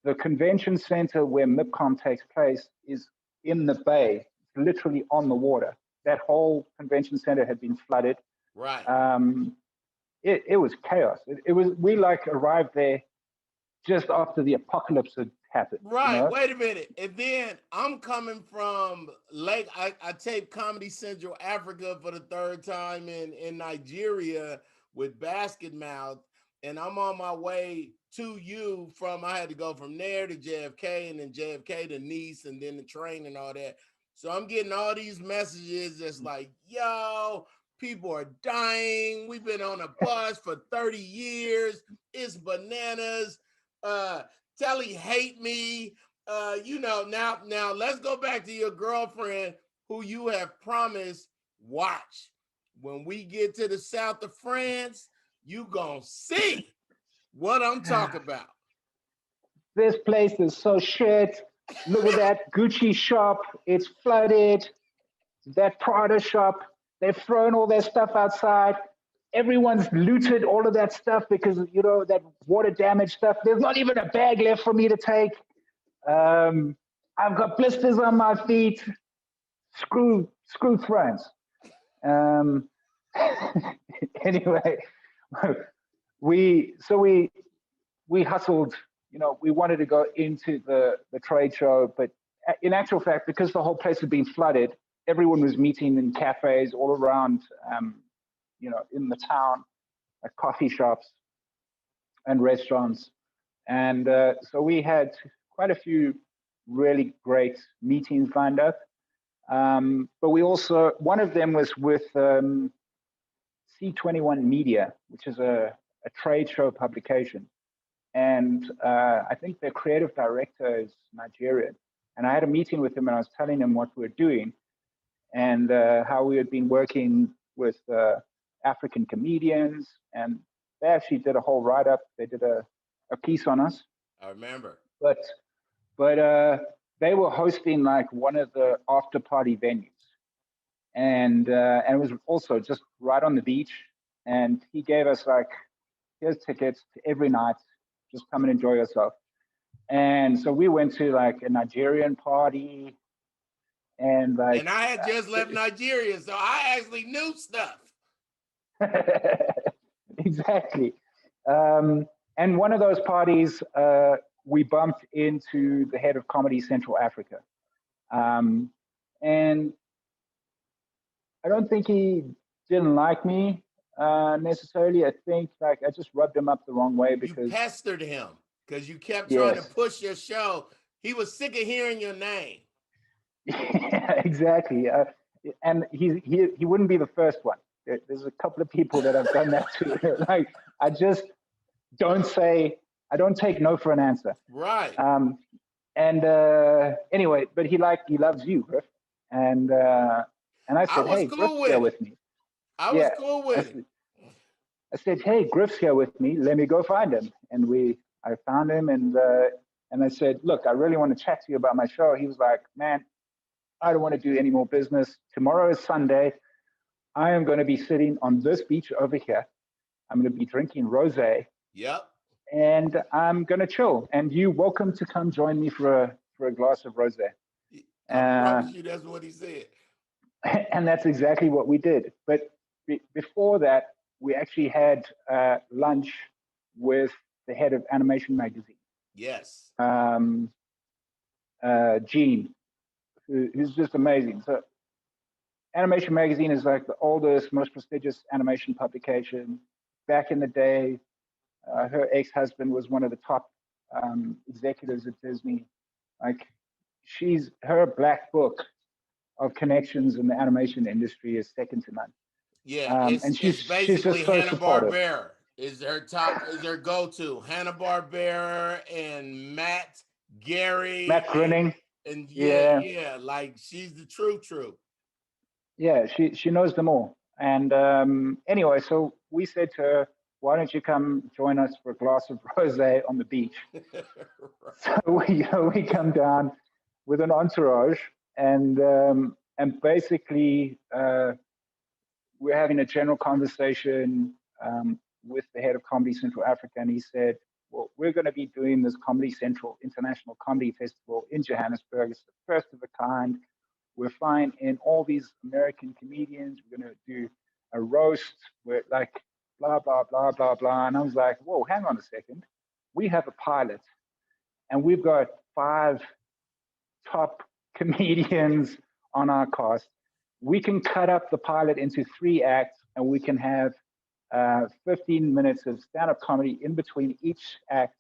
[SPEAKER 3] The convention center where MIPCOM takes place is in the bay, literally on the water. That whole convention center had been flooded.
[SPEAKER 2] Right.
[SPEAKER 3] It was chaos. It was, we like arrived there just after the apocalypse had happened.
[SPEAKER 2] Right.
[SPEAKER 3] You know?
[SPEAKER 2] Wait a minute. And then I'm coming from I taped Comedy Central Africa for the 3rd time in Nigeria with Basket Mouth. And I'm on my way to you I had to go from there to JFK and then JFK to Nice and then the train and all that. So I'm getting all these messages that's like, yo, people are dying. We've been on a bus for 30 years. It's bananas. Telly hate me. Now let's go back to your girlfriend who you have promised, watch. When we get to the south of France, you gonna see what I'm talking about.
[SPEAKER 3] This place is so shit. Look at that Gucci shop. It's flooded. That Prada shop. They've thrown all their stuff outside. Everyone's looted all of that stuff because, you know, that water damage stuff. There's not even a bag left for me to take. I've got blisters on my feet. Screw France. Anyway, we hustled. You know, we wanted to go into the trade show, but in actual fact, because the whole place had been flooded, everyone was meeting in cafes all around, you know, in the town, at coffee shops and restaurants. And so we had quite a few really great meetings lined up. But we also, one of them was with C21 Media, which is a trade show publication. And I think their creative director is Nigerian. And I had a meeting with him and I was telling him what we were doing and how we had been working with African comedians. And they actually did a whole write-up. They did a piece on us.
[SPEAKER 2] I remember.
[SPEAKER 3] But they were hosting like one of the after party venues. And it was also just right on the beach. And he gave us like, here's tickets to every night. Just come and enjoy yourself. And so we went to like a Nigerian party. And like,
[SPEAKER 2] and I had just left Nigeria, so I actually knew stuff.
[SPEAKER 3] Exactly. And one of those parties, we bumped into the head of Comedy Central Africa. And I don't think he didn't like me necessarily. I think like I just rubbed him up the wrong way because
[SPEAKER 2] you pestered him because you kept trying to push your show. He was sick of hearing your name.
[SPEAKER 3] Yeah, exactly. And he wouldn't be the first one. There's a couple of people that have done that too. Like I just don't take no for an answer.
[SPEAKER 2] Right.
[SPEAKER 3] Anyway, but he loves you, Griff. And I said, hey,
[SPEAKER 2] cool
[SPEAKER 3] Griff's here with me.
[SPEAKER 2] I was cool with it.
[SPEAKER 3] I said, hey, Griff's here with me. Let me go find him. And I found him and I said, look, I really want to chat to you about my show. He was like, man, I don't want to do any more business. Tomorrow is Sunday. I am going to be sitting on this beach over here. I'm going to be drinking rosé.
[SPEAKER 2] Yep.
[SPEAKER 3] And I'm going to chill. And you're welcome to come join me for a glass of rosé.
[SPEAKER 2] I promise you that's what he said.
[SPEAKER 3] And that's exactly what we did. But before that, we actually had lunch with the head of Animation Magazine.
[SPEAKER 2] Yes.
[SPEAKER 3] Gene, who's just amazing. So Animation Magazine is like the oldest, most prestigious animation publication. Back in the day, her ex-husband was one of the top executives at Disney. Like her black book of connections in the animation industry is second to none.
[SPEAKER 2] Yeah,
[SPEAKER 3] And
[SPEAKER 2] it's
[SPEAKER 3] she's
[SPEAKER 2] basically
[SPEAKER 3] just so supportive.
[SPEAKER 2] Hanna-Barbera is her top, is her go-to. Hanna-Barbera and Matt, Gary,
[SPEAKER 3] Matt Groening,
[SPEAKER 2] and
[SPEAKER 3] yeah,
[SPEAKER 2] yeah, like she's the true.
[SPEAKER 3] yeah, she knows them all. And anyway, so we said to her, "Why don't you come join us for a glass of rosé on the beach?"
[SPEAKER 2] Right.
[SPEAKER 3] So we come down with an entourage, and basically we're having a general conversation with the head of Comedy Central Africa, and he said, "Well, we're going to be doing this Comedy Central International Comedy Festival in Johannesburg. It's the first of a kind. We're flying in all these American comedians. We're going to do a roast. We're like blah blah blah blah blah." And I was like, "Whoa, hang on a second. We have a pilot, and we've got 5 top comedians on our cast. We can cut up the pilot into 3 acts, and we can have 15 minutes of stand-up comedy in between each act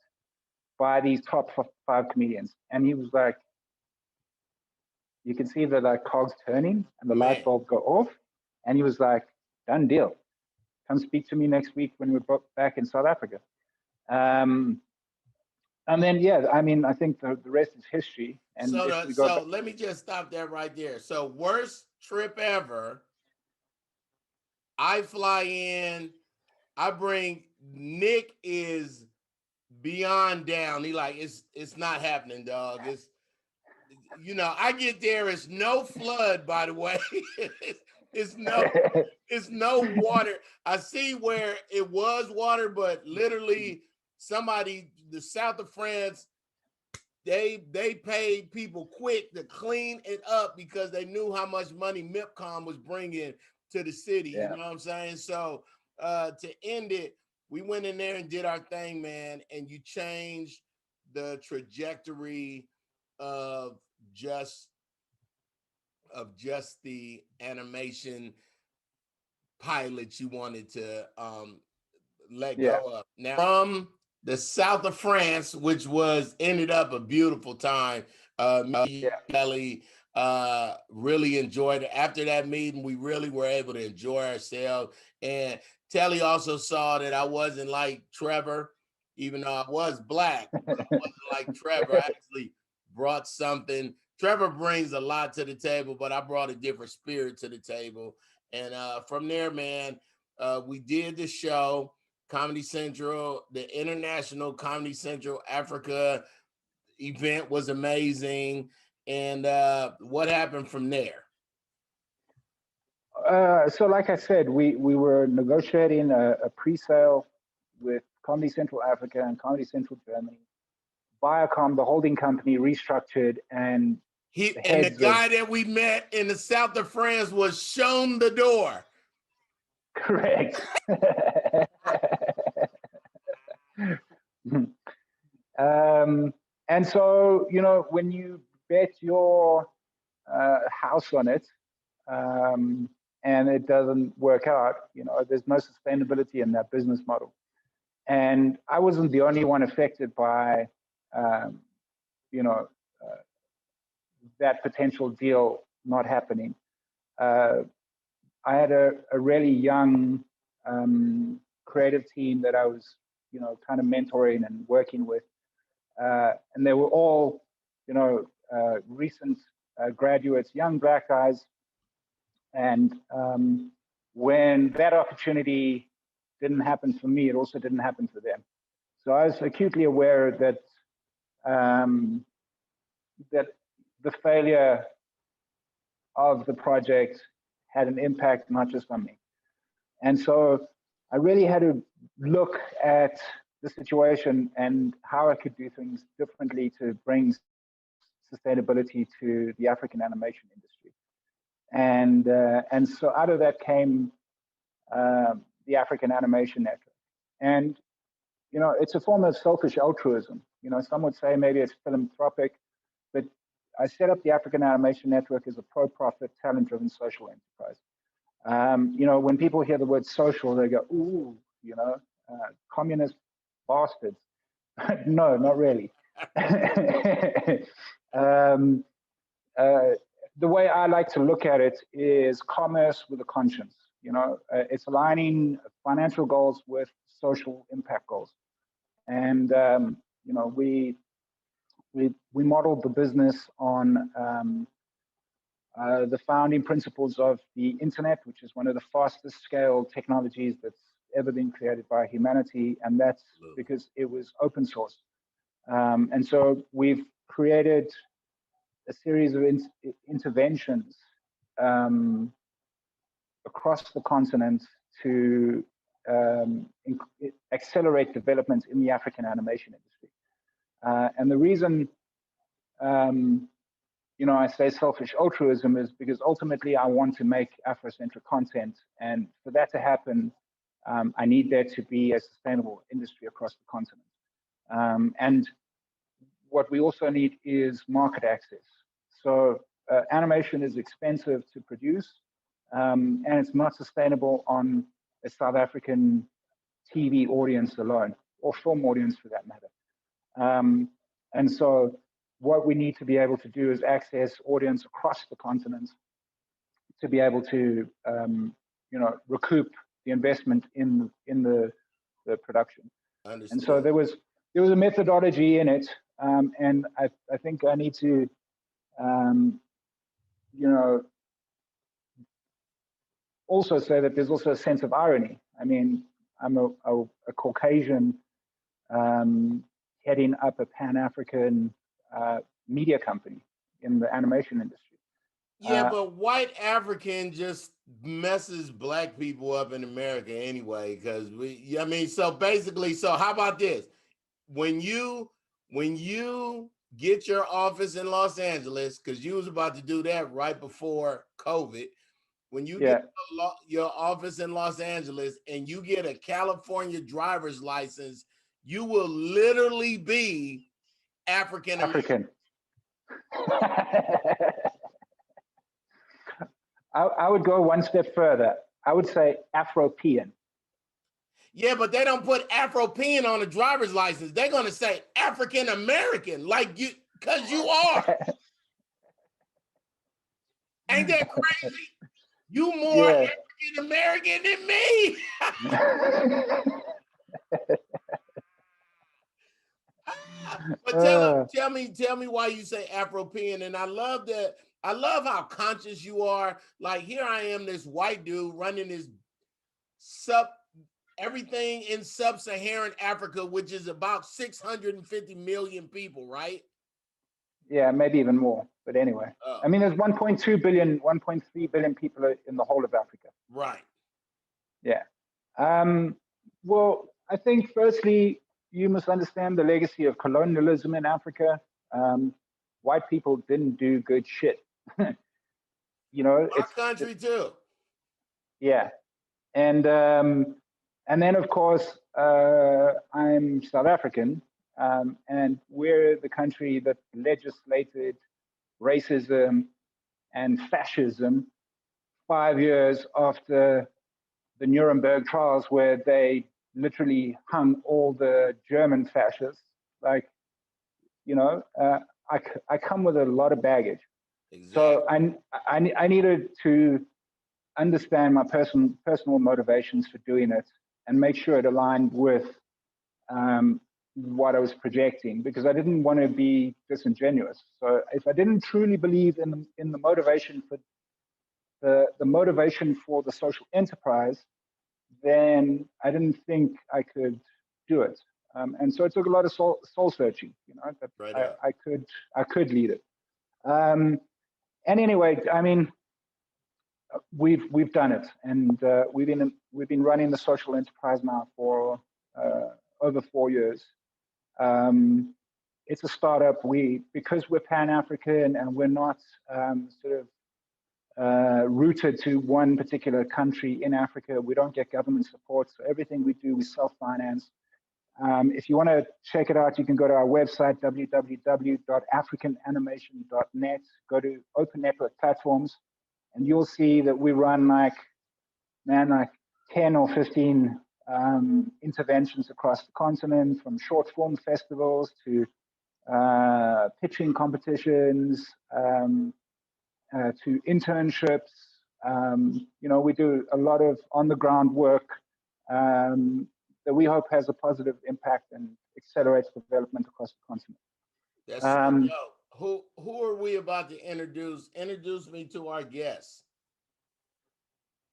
[SPEAKER 3] by these top 5 comedians." And he was like, you can see the like cogs turning and the light
[SPEAKER 2] Man,
[SPEAKER 3] bulb go off. And he was like, "Done deal. Come speak to me next week when we're back in South Africa." And then, yeah, I mean, I think the rest is history. And if we go back,
[SPEAKER 2] so let me just stop that right there. So worst trip ever. I fly in. I bring Nick is beyond down. He like it's not happening, dog. It's I get there. It's no flood, by the way. it's no it's no water. I see where it was water, but literally somebody, the south of France, they paid people quick to clean it up because they knew how much money MIPCOM was bringing to the city. You
[SPEAKER 3] yeah,
[SPEAKER 2] know what I'm saying? So to end it, we went in there and did our thing, man. And you changed the trajectory of just the animation pilot you wanted to let
[SPEAKER 3] yeah,
[SPEAKER 2] go of. Now from the south of France, which was ended up a beautiful time. Me,
[SPEAKER 3] yeah.
[SPEAKER 2] Kelly, really enjoyed it. After that meeting, we really were able to enjoy ourselves. And Telly also saw that I wasn't like Trevor, even though I was black, but I wasn't like Trevor. I actually brought something. Trevor brings a lot to the table, but I brought a different spirit to the table. And from there, man, we did the show. Comedy Central, the International Comedy Central Africa event was amazing. And what happened from there?
[SPEAKER 3] So, like I said, we were negotiating a pre-sale with Comedy Central Africa and Comedy Central Germany. Viacom, the holding company, restructured, and the
[SPEAKER 2] And the
[SPEAKER 3] heads of
[SPEAKER 2] guy that we met in the south of France was shown the door.
[SPEAKER 3] correct. And so, when you bet your house on it, and it doesn't work out, there's no sustainability in that business model. And I wasn't the only one affected by, um, you know, uh, that potential deal not happening. Uh, I had a really young creative team that I was, kind of mentoring and working with. And they were all, recent graduates, young black guys. And when that opportunity didn't happen for me, it also didn't happen for them. So I was acutely aware that that the failure of the project had an impact not just on me. And so I really had to look at the situation and how I could do things differently to bring sustainability to the African animation industry. And so out of that came the African Animation Network. And it's a form of selfish altruism. Some would say maybe it's philanthropic, but I set up the African Animation Network as a pro-profit, talent-driven social enterprise. When people hear the word social, they go, "Ooh, communist bastards." No, not really. The way I like to look at it is commerce with a conscience. It's aligning financial goals with social impact goals. And we modeled the business on the founding principles of the internet, which is one of the fastest scale technologies that's ever been created by humanity, and that's because it was open source. And so we've created a series of interventions across the continent to accelerate development in the African animation industry. And the reason, I say selfish altruism is because ultimately I want to make Afrocentric content. And for that to happen, I need there to be a sustainable industry across the continent. And what we also need is market access. So animation is expensive to produce, and it's not sustainable on a South African TV audience alone, or film audience for that matter. And so what we need to be able to do is access audience across the continent to be able to, recoup the investment in the production.
[SPEAKER 2] Understood.
[SPEAKER 3] And so there was a methodology in it, and I think I need to, also say that there's also a sense of irony. I mean, I'm a Caucasian heading up a Pan-African media company in the animation industry.
[SPEAKER 2] Yeah, but white African just messes black people up in America anyway, because so basically, so how about this? When you get your office in Los Angeles, because you was about to do that right before COVID, when you get your office in Los Angeles and you get a California driver's license, you will literally be African American.
[SPEAKER 3] I would go one step further. I would say Afropean.
[SPEAKER 2] Yeah, but they don't put Afropean on a driver's license. They're going to say African American, like you, because you are. Ain't that crazy? You more African American than me. But tell me why you say Afropean. And I love that. I love how conscious you are. Like, here I am, this white dude running this everything in sub-Saharan Africa, which is about 650 million people, right?
[SPEAKER 3] Yeah, maybe even more. But anyway, I mean, there's 1.2 billion, 1.3 billion people in the whole of Africa.
[SPEAKER 2] Right.
[SPEAKER 3] Yeah. Well, I think firstly, you must understand the legacy of colonialism in Africa. White people didn't do good shit.
[SPEAKER 2] Our country too.
[SPEAKER 3] Yeah. And then, of course, I'm South African, and we're the country that legislated racism and fascism 5 years after the Nuremberg trials, where they literally hung all the German fascists. Like, I come with a lot of baggage. Exactly. So I needed to understand my personal motivations for doing it and make sure it aligned with what I was projecting, because I didn't want to be disingenuous. So if I didn't truly believe in the motivation for the motivation for the social enterprise, then I didn't think I could do it. And so it took a lot of soul searching, that right I could lead it. And anyway, I mean, we've done it, and we've been running the social enterprise now for over 4 years. It's a startup. Because we're Pan-African and we're not sort of rooted to one particular country in Africa, we don't get government support. So everything we do, we self-finance. If you want to check it out, you can go to our website, www.africananimation.net. Go to Open Network Platforms, and you'll see that we run like 10 or 15 interventions across the continent, from short form festivals to pitching competitions, to internships. We do a lot of on-the-ground work that we hope has a positive impact and accelerates development across the continent.
[SPEAKER 2] That's so dope. Who are we about to introduce? Introduce me to our guests.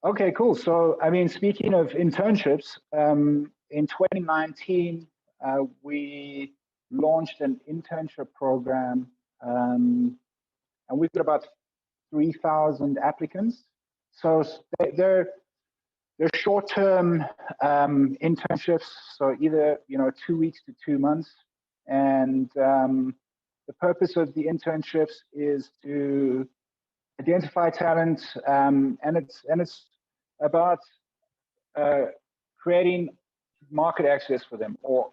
[SPEAKER 3] Okay, cool. So, speaking of internships, in 2019, we launched an internship program, and we've got about 3,000 applicants. So they're short-term internships, so either 2 weeks to 2 months, and the purpose of the internships is to identify talent, and it's about creating market access for them or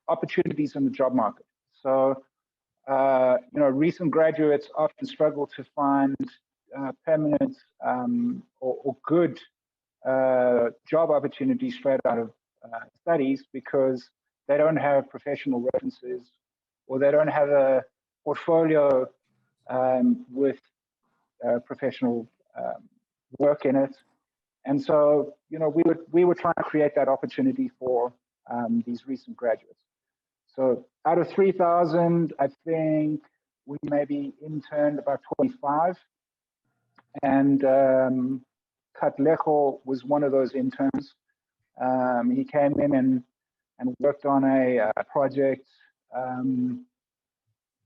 [SPEAKER 3] opportunities in the job market. So, recent graduates often struggle to find permanent or good job opportunities straight out of studies because they don't have professional references or they don't have a portfolio with professional work in it. And so, we were trying to create that opportunity for these recent graduates. So out of 3,000, I think we maybe interned about 25. And Katlejo was one of those interns. He came in and worked on a project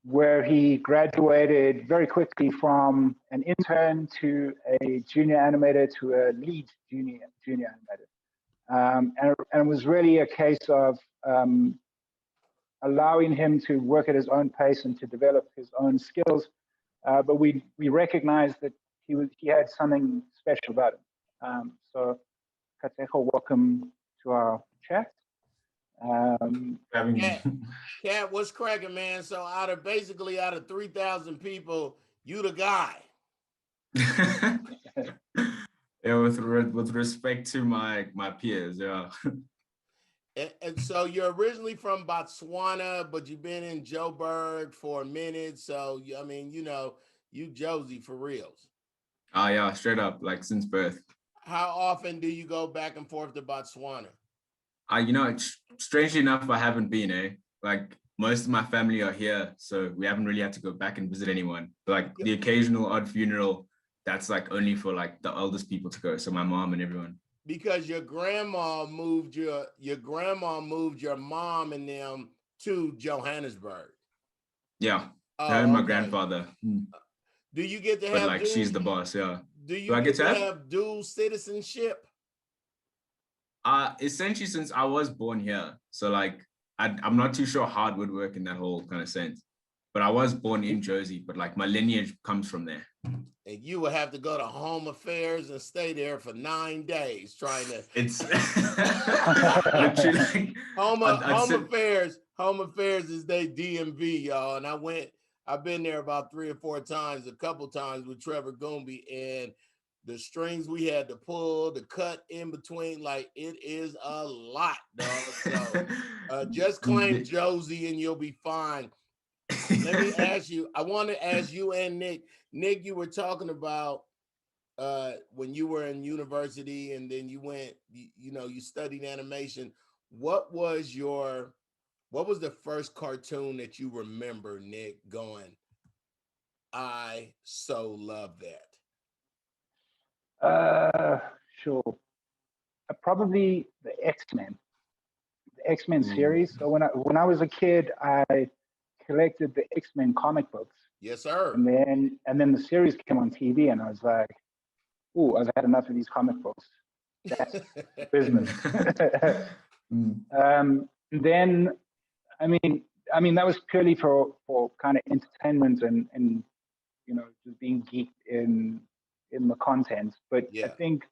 [SPEAKER 3] where he graduated very quickly from an intern to a junior animator to a lead junior animator. And it was really a case of allowing him to work at his own pace and to develop his own skills. But we recognized that he had something special about him. So Katejo, welcome to our chat.
[SPEAKER 2] Cat, what's cracking, man? So out of 3,000 people, you the guy.
[SPEAKER 4] Yeah, with respect to my peers, yeah.
[SPEAKER 2] And so you're originally from Botswana, but you've been in Joburg for a minute. So you Josie for reals.
[SPEAKER 4] Oh yeah, straight up, like since birth.
[SPEAKER 2] How often do you go back and forth to Botswana?
[SPEAKER 4] Strangely enough, I haven't been, Like most of my family are here, so we haven't really had to go back and visit anyone. Like the occasional odd funeral, that's like only for like the oldest people to go. So my mom and everyone.
[SPEAKER 2] Because your grandma moved your mom and them to Johannesburg.
[SPEAKER 4] Yeah, her and my grandfather.
[SPEAKER 2] Do you get to have?
[SPEAKER 4] She's the boss. Yeah.
[SPEAKER 2] Do you get to have dual citizenship?
[SPEAKER 4] Essentially, since I was born here, so like I'm not too sure how it would work in that whole kind of sense. But I was born in Jersey, but like my lineage comes from there.
[SPEAKER 2] And you would have to go to Home Affairs and stay there for 9 days trying to.
[SPEAKER 4] It's
[SPEAKER 2] literally Home Affairs is their DMV, y'all. And I've been there about 3 or 4 times, a couple times with Trevor Goomby, and the strings we had to pull, the cut in between, like it is a lot, dog. So just claim Josie and you'll be fine. Let me ask you, I want to ask you and Nick. Nick, you were talking about when you were in university and then you went, you studied animation. What was the first cartoon that you remember, Nick, going, I so love
[SPEAKER 3] that? Sure. Probably the X-Men. The X-Men series. So when I was a kid, I collected the X-Men comic books.
[SPEAKER 2] Yes, sir.
[SPEAKER 3] And then the series came on TV, and I was like, "Ooh, I've had enough of these comic books. That's business." Then, I mean, that was purely for kind of entertainment and just being geeked in the content. But yeah. I think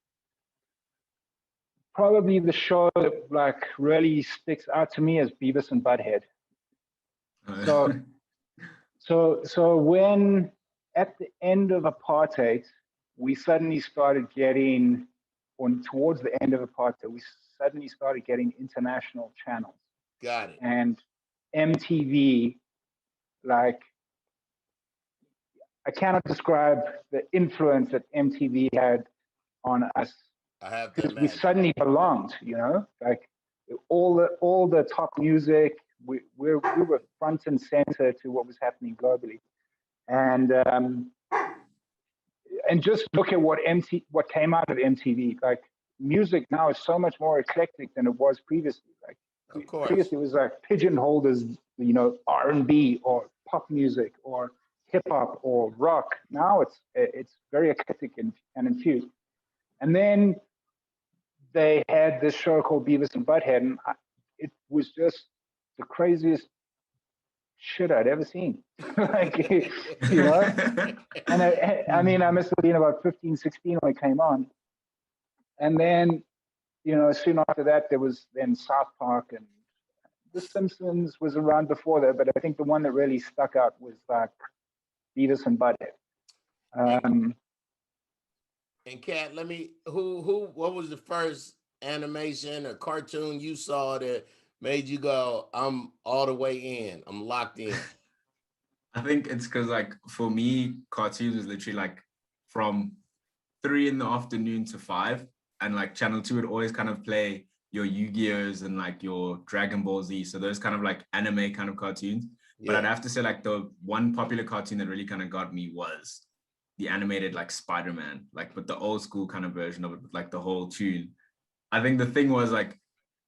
[SPEAKER 3] probably the show that like really sticks out to me is Beavis and Butthead. So when at the end of apartheid, we suddenly started getting, or towards the end of apartheid, we suddenly started getting international channels.
[SPEAKER 2] Got it.
[SPEAKER 3] And MTV like, I cannot describe the influence that MTV had on us,
[SPEAKER 2] I have to
[SPEAKER 3] because we
[SPEAKER 2] imagine.
[SPEAKER 3] suddenly belonged, like all the top music, we were front and center to what was happening globally. And just look at what came out of MTV. Like, music now is so much more eclectic than it was previously. Like,
[SPEAKER 2] Of course.
[SPEAKER 3] previously it was like pigeonholed as, R&B or pop music or hip hop or rock. Now it's very eclectic and infused. And then they had this show called Beavis and Butthead, and it was just the craziest shit I'd ever seen. Like, and I mean, I must have been about 15, 16 when it came on. And then, soon after that, there was then South Park, and The Simpsons was around before that, but I think the one that really stuck out was like Beavis and Butthead.
[SPEAKER 2] And Kat, what was the first animation or cartoon you saw that made you go, I'm all the way in, I'm locked in?
[SPEAKER 4] I think it's because, like, for me, cartoons was literally like from 3 in the afternoon to 5, and like Channel 2 would always kind of play your Yu-Gi-Ohs and like your Dragon Ball Z, so those kind of like anime kind of cartoons. But I'd have to say, like, the one popular cartoon that really kind of got me was the animated like Spider-Man, like with the old school kind of version of it, with like the whole tune. I think the thing was, like,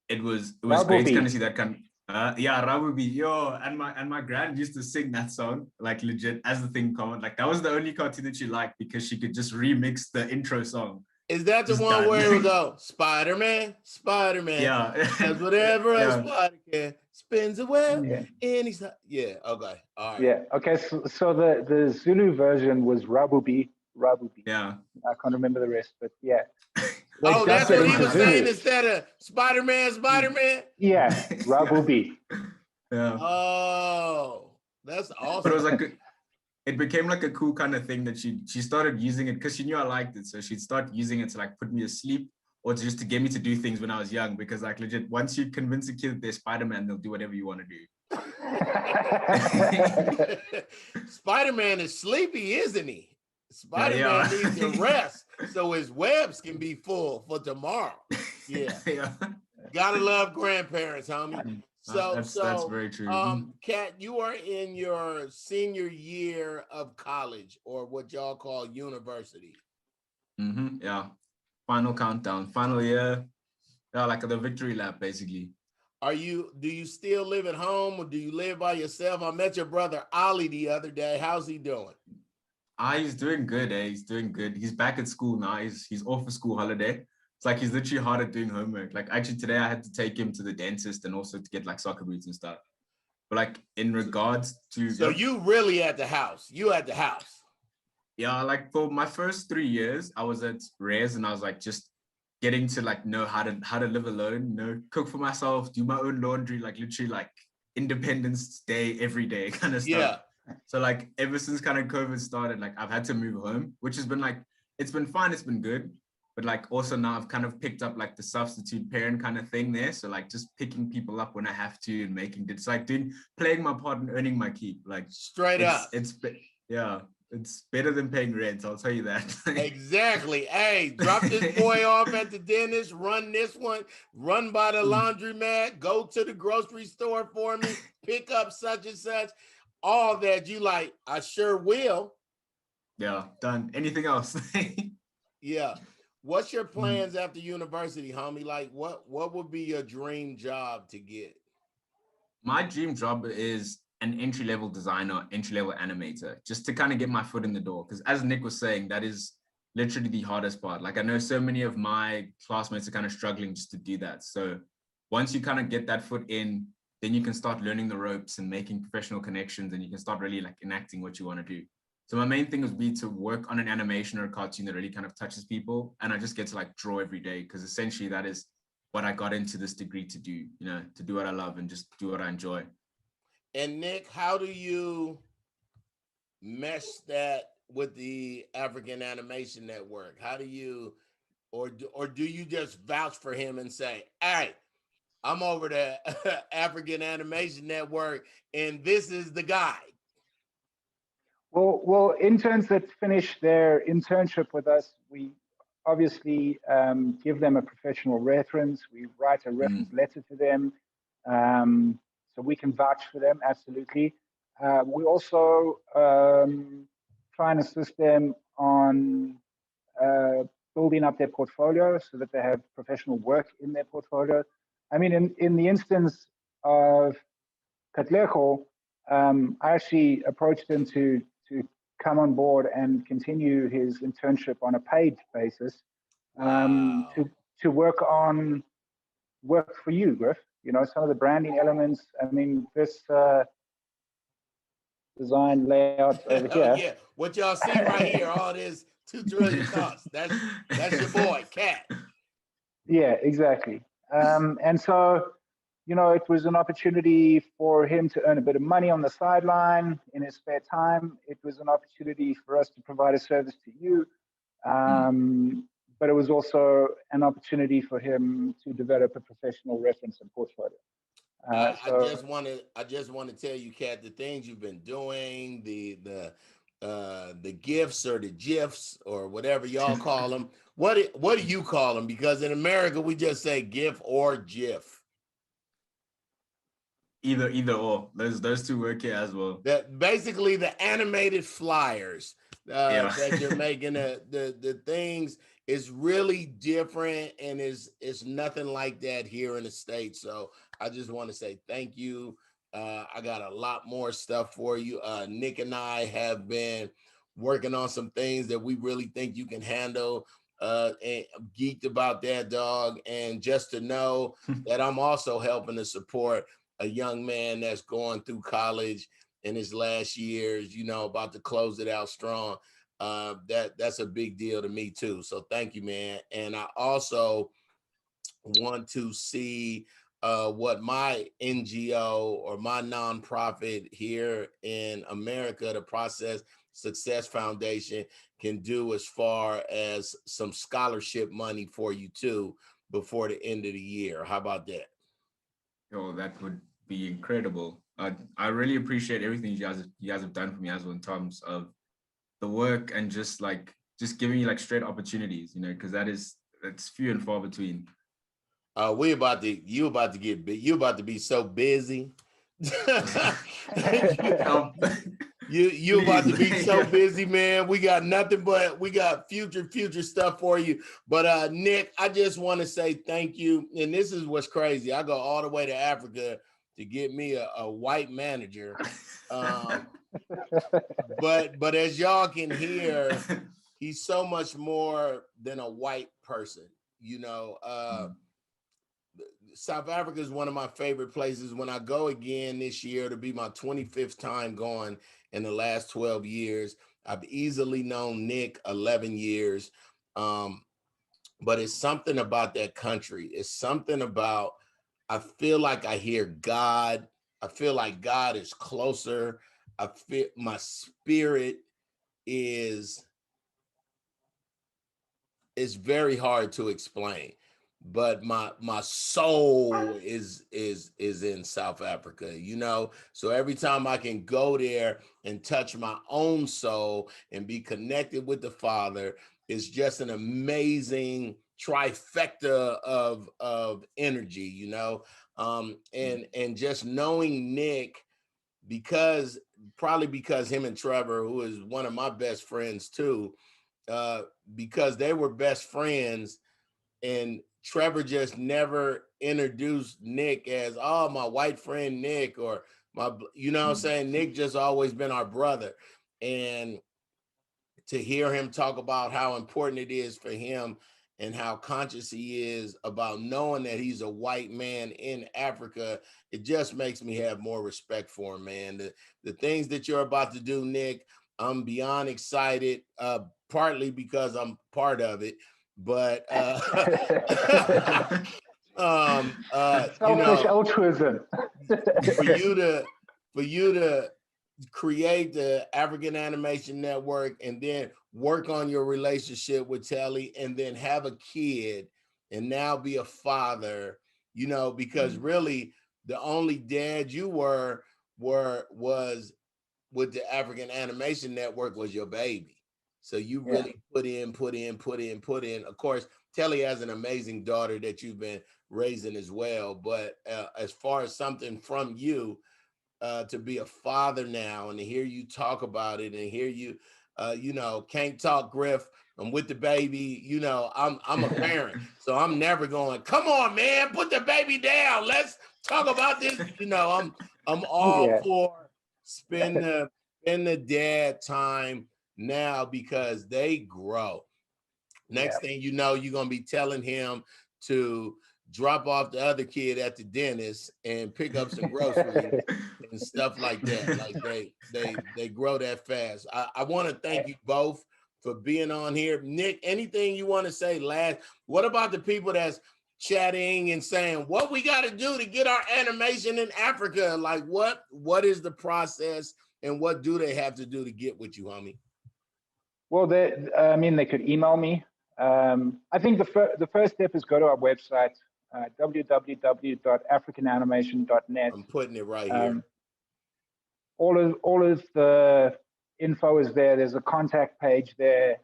[SPEAKER 4] it was great to kind of see that kind of, yeah, Rabubi, yo, and my grand used to sing that song, like, legit, as the thing comment. Like, that was the only cartoon that she liked because she could just remix the intro song.
[SPEAKER 2] Is that the one where it would go, Spider-Man, Spider-Man?
[SPEAKER 4] Yeah.
[SPEAKER 2] Does whatever a spider can, spins a web,
[SPEAKER 3] Yeah.
[SPEAKER 2] and he's not, yeah, okay, all right.
[SPEAKER 3] Yeah, okay, so the Zulu version was Rabubi.
[SPEAKER 4] Yeah.
[SPEAKER 3] I can't remember the rest, but yeah.
[SPEAKER 2] Oh, that's what he was saying
[SPEAKER 3] Zulu.
[SPEAKER 2] instead of Spider-Man?
[SPEAKER 3] Yeah, Rabubi.
[SPEAKER 4] Yeah.
[SPEAKER 2] Oh, that's awesome.
[SPEAKER 4] But it was like, it became like a cool kind of thing that she started using it because she knew I liked it. So she'd start using it to like put me to sleep, or to just to get me to do things when I was young. Because, like, legit, once you convince a kid that they're Spider-Man, they'll do whatever you want to do.
[SPEAKER 2] Spider-Man is sleepy, isn't he? Spider-Man needs to rest so his webs can be full for tomorrow. Yeah. Gotta love grandparents, homie. So
[SPEAKER 4] that's very true.
[SPEAKER 2] Kat, you are in your senior year of college, or what y'all call university.
[SPEAKER 4] Yeah. Final countdown, final year. Yeah, like the victory lap, basically.
[SPEAKER 2] Do you still live at home, or do you live by yourself? I met your brother Ollie the other day. How's he doing?
[SPEAKER 4] He's doing good, He's doing good. He's back at school now. He's off for school holiday. It's like he's literally hard at doing homework. Like, actually today I had to take him to the dentist and also to get like soccer boots and stuff. But like, in regards to...
[SPEAKER 2] So you really at the house? You at the house?
[SPEAKER 4] Yeah, like for my first 3 years, I was at Res, and I was like just getting to like know how to live alone, cook for myself, do my own laundry, like literally like Independence Day every day kind of stuff.
[SPEAKER 2] Yeah.
[SPEAKER 4] So like ever since kind of COVID started, like I've had to move home, which has been like, it's been fine, it's been good. But like also now I've kind of picked up like the substitute parent kind of thing there. So like just picking people up when I have to and it's like playing my part and earning my keep. Like
[SPEAKER 2] straight up.
[SPEAKER 4] It's better than paying rent, I'll tell you that.
[SPEAKER 2] Exactly. Hey, drop this boy off at the dentist, run this one, run by the laundromat, go to the grocery store for me, pick up such and such. All that, you like, I sure will.
[SPEAKER 4] Yeah, done. Anything else?
[SPEAKER 2] Yeah. What's your plans after university, homie? Like, what would be your dream job to get?
[SPEAKER 4] My dream job is an entry-level designer, entry-level animator, just to kind of get my foot in the door. Because as Nick was saying, that is literally the hardest part. Like, I know so many of my classmates are kind of struggling just to do that. So once you kind of get that foot in, then you can start learning the ropes and making professional connections, and you can start really like enacting what you want to do. So my main thing would be to work on an animation or a cartoon that really kind of touches people. And I just get to like draw every day, because essentially that is what I got into this degree to do, to do what I love and just do what I enjoy.
[SPEAKER 2] And Nick, how do you mesh that with the African Animation Network? How do you, or do you just vouch for him and say, hey, I'm over the African Animation Network, and this is the guy.
[SPEAKER 3] Well, interns that finish their internship with us, we obviously give them a professional reference. We write a reference letter to them, so we can vouch for them, absolutely. We also try and assist them on building up their portfolio so that they have professional work in their portfolio. I mean, in the instance of Katlego, I actually approached him to come on board and continue his internship on a paid basis,
[SPEAKER 2] Wow.
[SPEAKER 3] to work on work for you, Griff. You know, some of the branding elements. I mean, this design layout over
[SPEAKER 2] Oh
[SPEAKER 3] here.
[SPEAKER 2] yeah, what y'all see right here, all this 2 trillion thoughts. That's your boy, Cat.
[SPEAKER 3] Yeah, exactly. And so, you know, it was an opportunity for him to earn a bit of money on the sideline in his spare time. It was an opportunity for us to provide a service to you. But it was also an opportunity for him to develop a professional reference and portfolio.
[SPEAKER 2] I just want to tell you, Kat, the things you've been doing, the gifts or the gifs or whatever y'all call them. What do you call them? Because in America we just say GIF or GIF.
[SPEAKER 4] Either or. Those two work here as well.
[SPEAKER 2] That basically the animated flyers that you're making. The things is really different, and is nothing like that here in the States. So I just want to say thank you. I got a lot more stuff for you. Nick and I have been working on some things that we really think you can handle. And I'm geeked about that, dog. And just to know that I'm also helping to support a young man that's going through college in his last years, you know, about to close it out strong. That's a big deal to me too. So thank you, man. And I also want to see what my NGO or my nonprofit here in America, the Process Success Foundation, can do as far as some scholarship money for you too before the end of the year. How about that?
[SPEAKER 4] Oh, that would be incredible. I really appreciate everything you guys have done for me as well in terms of the work and just giving me like straight opportunities, you know, because it's few and far between.
[SPEAKER 2] You about to get big. You about to be so busy. You about to be so busy, man. We got nothing but future stuff for you. But Nick, I just want to say thank you. And this is what's crazy. I go all the way to Africa to get me a white manager. But as y'all can hear, he's so much more than a white person. You know, South Africa is one of my favorite places. When I go again this year, to be my 25th time going in the last 12 years. I've easily known Nick 11 years. But it's something about that country. It's something about, I feel like I hear God. I feel like God is closer. I feel my spirit is very hard to explain, but my soul is in South Africa, you know. So every time I can go there and touch my own soul and be connected with the Father, it's just an amazing trifecta of energy, you know. And just knowing Nick, because him and Trevor, who is one of my best friends too, because they were best friends, and Trevor just never introduced Nick as, oh, my white friend Nick, or my, you know what I'm saying? Nick just always been our brother. And to hear him talk about how important it is for him and how conscious he is about knowing that he's a white man in Africa, it just makes me have more respect for him, man. The things that you're about to do, Nick, I'm beyond excited, partly because I'm part of it, but you
[SPEAKER 3] Selfish
[SPEAKER 2] know,
[SPEAKER 3] altruism.
[SPEAKER 2] for you to create the African Animation Network and then work on your relationship with Telly and then have a kid and now be a father, you know, because really the only dad you was with the African Animation Network was your baby. So you
[SPEAKER 3] Yeah.
[SPEAKER 2] really put in. Of course, Telly has an amazing daughter that you've been raising as well. But as far as something from you, to be a father now and to hear you talk about it and hear you, can't talk Griff. I'm with the baby, I'm a parent, so I'm never going, come on, man, put the baby down. Let's talk about this. I'm all for spend the dad time now because they grow. Next thing you know, you're gonna be telling him to drop off the other kid at the dentist and pick up some groceries and stuff like that. Like they grow that fast. I want to thank you both for being on here. Nick, anything you want to say last? What about the people that's chatting and saying what we got to do to get our animation in Africa? Like what is the process and what do they have to do to get with you, homie?
[SPEAKER 3] Well, they could email me. I think the first step is go to our website, www.africananimation.net.
[SPEAKER 2] I'm putting it right here.
[SPEAKER 3] All of the info is there. There's a contact page there,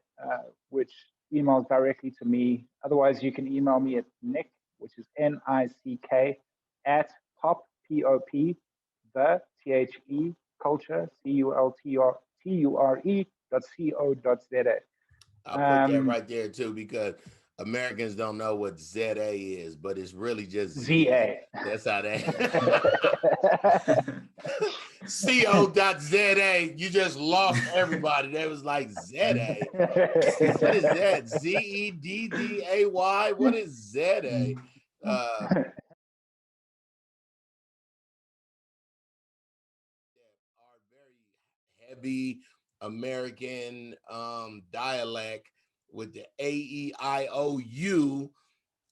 [SPEAKER 3] which emails directly to me. Otherwise, you can email me at Nick, which is NICK, at pop, POP, the THE culture, CULTURE.co.za.
[SPEAKER 2] I'll put that right there too, because Americans don't know what ZA is, but it's really just
[SPEAKER 3] ZA.
[SPEAKER 2] That's how they CO.ZA. You just lost everybody. They was like ZA. What is that? ZEDDAY? What is ZA? Our very heavy American dialect with the AEIOU,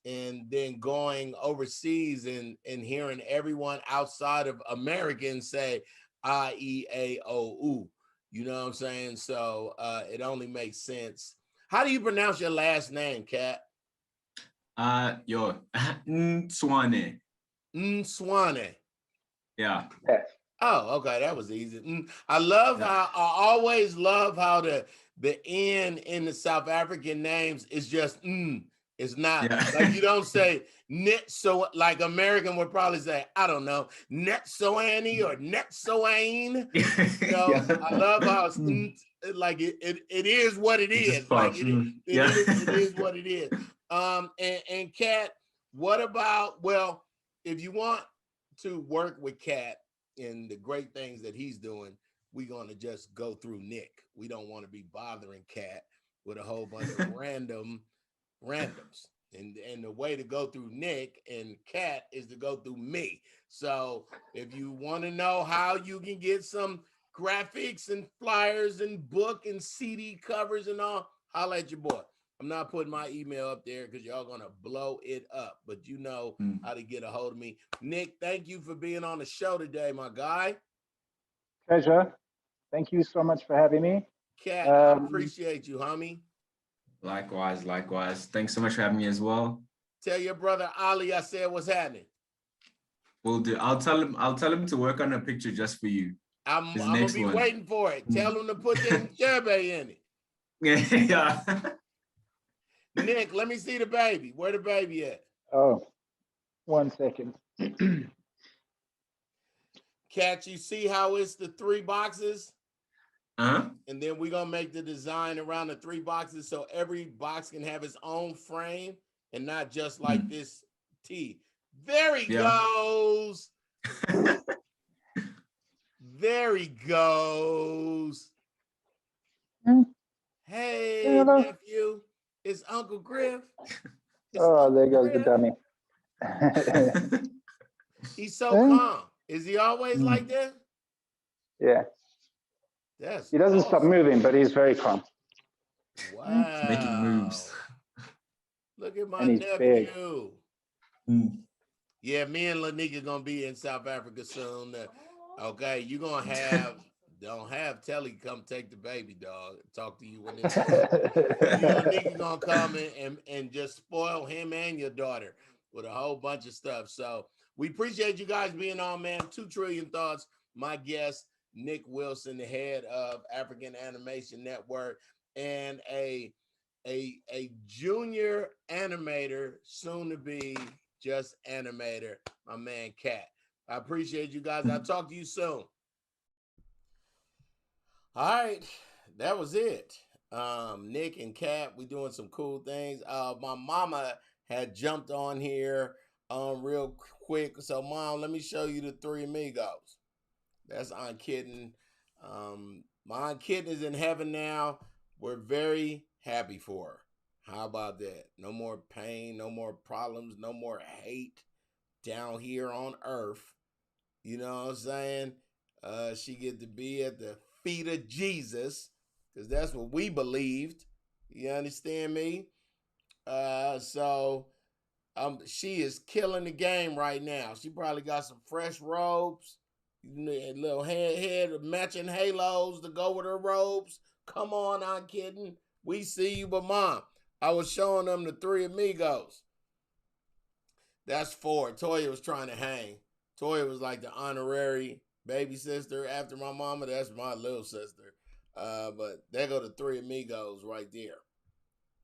[SPEAKER 2] and then going overseas and hearing everyone outside of Americans say IEAOU. You know what I'm saying? So it only makes sense. How do you pronounce your last name, Kat?
[SPEAKER 4] Swane.
[SPEAKER 2] Swane.
[SPEAKER 4] Yeah.
[SPEAKER 2] Oh, okay, that was easy. I love how I always love how the N in the South African names is just It's not like you don't say net, so like American would probably say, I don't know, net so Annie or net so Ain. I love how it's like it is what it is. Like it is what it is. And Kat, what about, well, if you want to work with Kat and the great things that he's doing, we're going to just go through Nick. We don't want to be bothering Kat with a whole bunch of randoms. And the way to go through Nick and Kat is to go through me. So if you want to know how you can get some graphics and flyers and book and CD covers and all, holla at your boy. I'm not putting my email up there because y'all gonna blow it up, but you know how to get a hold of me. Nick, thank you for being on the show today, my guy.
[SPEAKER 3] Pleasure. Thank you so much for having me.
[SPEAKER 2] Kat, I appreciate you, homie.
[SPEAKER 4] Likewise. Thanks so much for having me as well.
[SPEAKER 2] Tell your brother Ali I said what's happening.
[SPEAKER 4] Will do. I'll tell him to work on a picture just for you.
[SPEAKER 2] I'm gonna be waiting for it. Tell him to put that sherbet in it.
[SPEAKER 4] Yeah.
[SPEAKER 2] Nick, let me see the baby. Where the baby at?
[SPEAKER 3] Oh, 1 second.
[SPEAKER 2] Kat, you see how it's the 3 boxes?
[SPEAKER 4] Uh-huh.
[SPEAKER 2] And then we're gonna make the design around the 3 boxes so every box can have its own frame and not just like this T. There he goes. There he goes. Hey,
[SPEAKER 3] hello.
[SPEAKER 2] nephew. It's Uncle Griff.
[SPEAKER 3] There goes the dummy.
[SPEAKER 2] He's so calm. Is he always like that?
[SPEAKER 3] Yeah.
[SPEAKER 2] He
[SPEAKER 3] doesn't stop moving, but he's very calm.
[SPEAKER 2] Wow.
[SPEAKER 4] Making moves.
[SPEAKER 2] Look at my
[SPEAKER 3] And he's
[SPEAKER 2] nephew. Yeah, me and Lanika gonna be in South Africa soon. Okay, you gonna don't have Telly come take the baby, dog. Talk to you when it's you and Lanika gonna come and just spoil him and your daughter with a whole bunch of stuff. So we appreciate you guys being on, man. 2 Trillion Thoughts, my guest, Nick Wilson, the head of African Animation Network, and a junior animator, soon to be just animator, my man Cat. I appreciate you guys. I'll talk to you soon. All right, that was it. Nick and Cat, we doing some cool things. My mama had jumped on here real quick. So, Mom, let me show you the three amigos. That's Aunt Kitten. My Aunt Kitten is in heaven now. We're very happy for her. How about that? No more pain, no more problems, no more hate down here on earth. You know what I'm saying? She get to be at the feet of Jesus, because that's what we believed. You understand me? So she is killing the game right now. She probably got some fresh robes, little head matching halos to go with her robes. Come on, Aunt Kitten. We see you, but Mom, I was showing them the three amigos. That's four. Toya was trying to hang. Toya was like the honorary baby sister after my mama. That's my little sister. But there go the three amigos right there.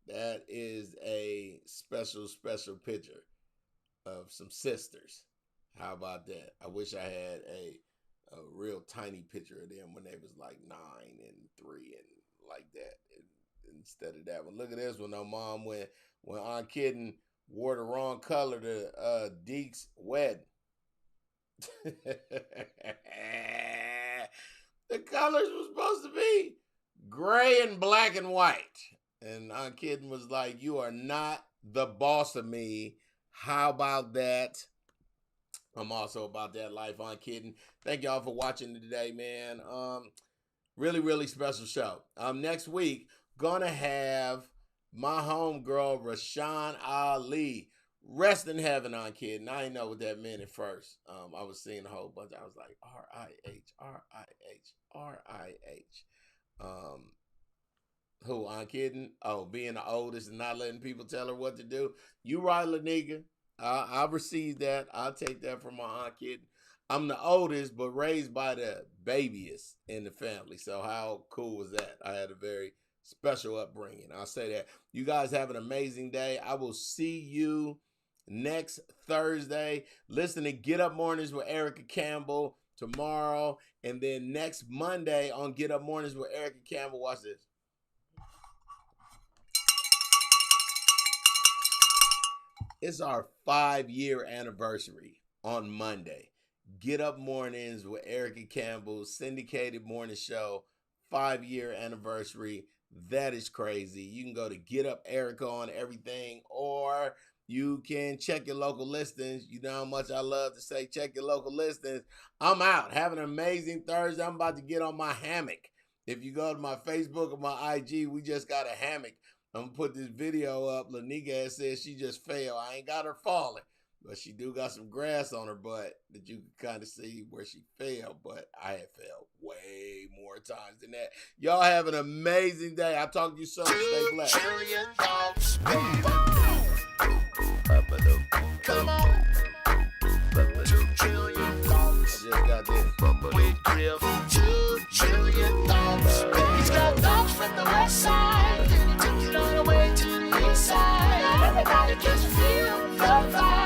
[SPEAKER 2] That is a special, special picture of some sisters. How about that? I wish I had a real tiny picture of them when they was like 9 and 3 and like that. Instead of that one. Look at this one though, Mom, when Aunt Kitten wore the wrong color to Deke's wedding. The colors were supposed to be gray and black and white. And Aunt Kitten was like, you are not the boss of me. How about that? I'm also about that life, Aunt Kitten. Thank y'all for watching today, man. Really, really special show. Next week, gonna have my homegirl, Rashawn Ali. Rest in heaven, Aunt Kitten. I didn't know what that meant at first. I was seeing a whole bunch. I was like, R-I-H, R-I-H, R-I-H. Who, Aunt Kitten? Oh, being the oldest and not letting people tell her what to do. You right, Laniga. I received that. I'll take that from my Aunt Kitten. I'm the oldest, but raised by the babiest in the family. So how cool was that? I had a very special upbringing. I'll say that. You guys have an amazing day. I will see you next Thursday. Listen to Get Up Mornings with Erica Campbell tomorrow. And then next Monday on Get Up Mornings with Erica Campbell. Watch this. It's our 5-year anniversary on Monday. Get Up Mornings with Erica Campbell, syndicated morning show, 5-year anniversary. That is crazy. You can go to Get Up Erica on everything, or you can check your local listings. You know how much I love to say check your local listings. I'm out. Have an amazing Thursday. I'm about to get on my hammock. If you go to my Facebook or my IG, we just got a hammock. I'm going to put this video up. Laniga says she just fell. I ain't got her falling, but she do got some grass on her butt that you can kind of see where she fell, but I had fell way more times than that. Y'all have an amazing day. I'll talk to you soon. Stay blessed.
[SPEAKER 1] 2 trillion thoughts, come on. 2 trillion thoughts.
[SPEAKER 2] I just got this.
[SPEAKER 1] With GRIFF. 2 trillion thoughts. He's got thoughts from the west side. Then he took it all the way to the east side. Everybody just feel the vibe.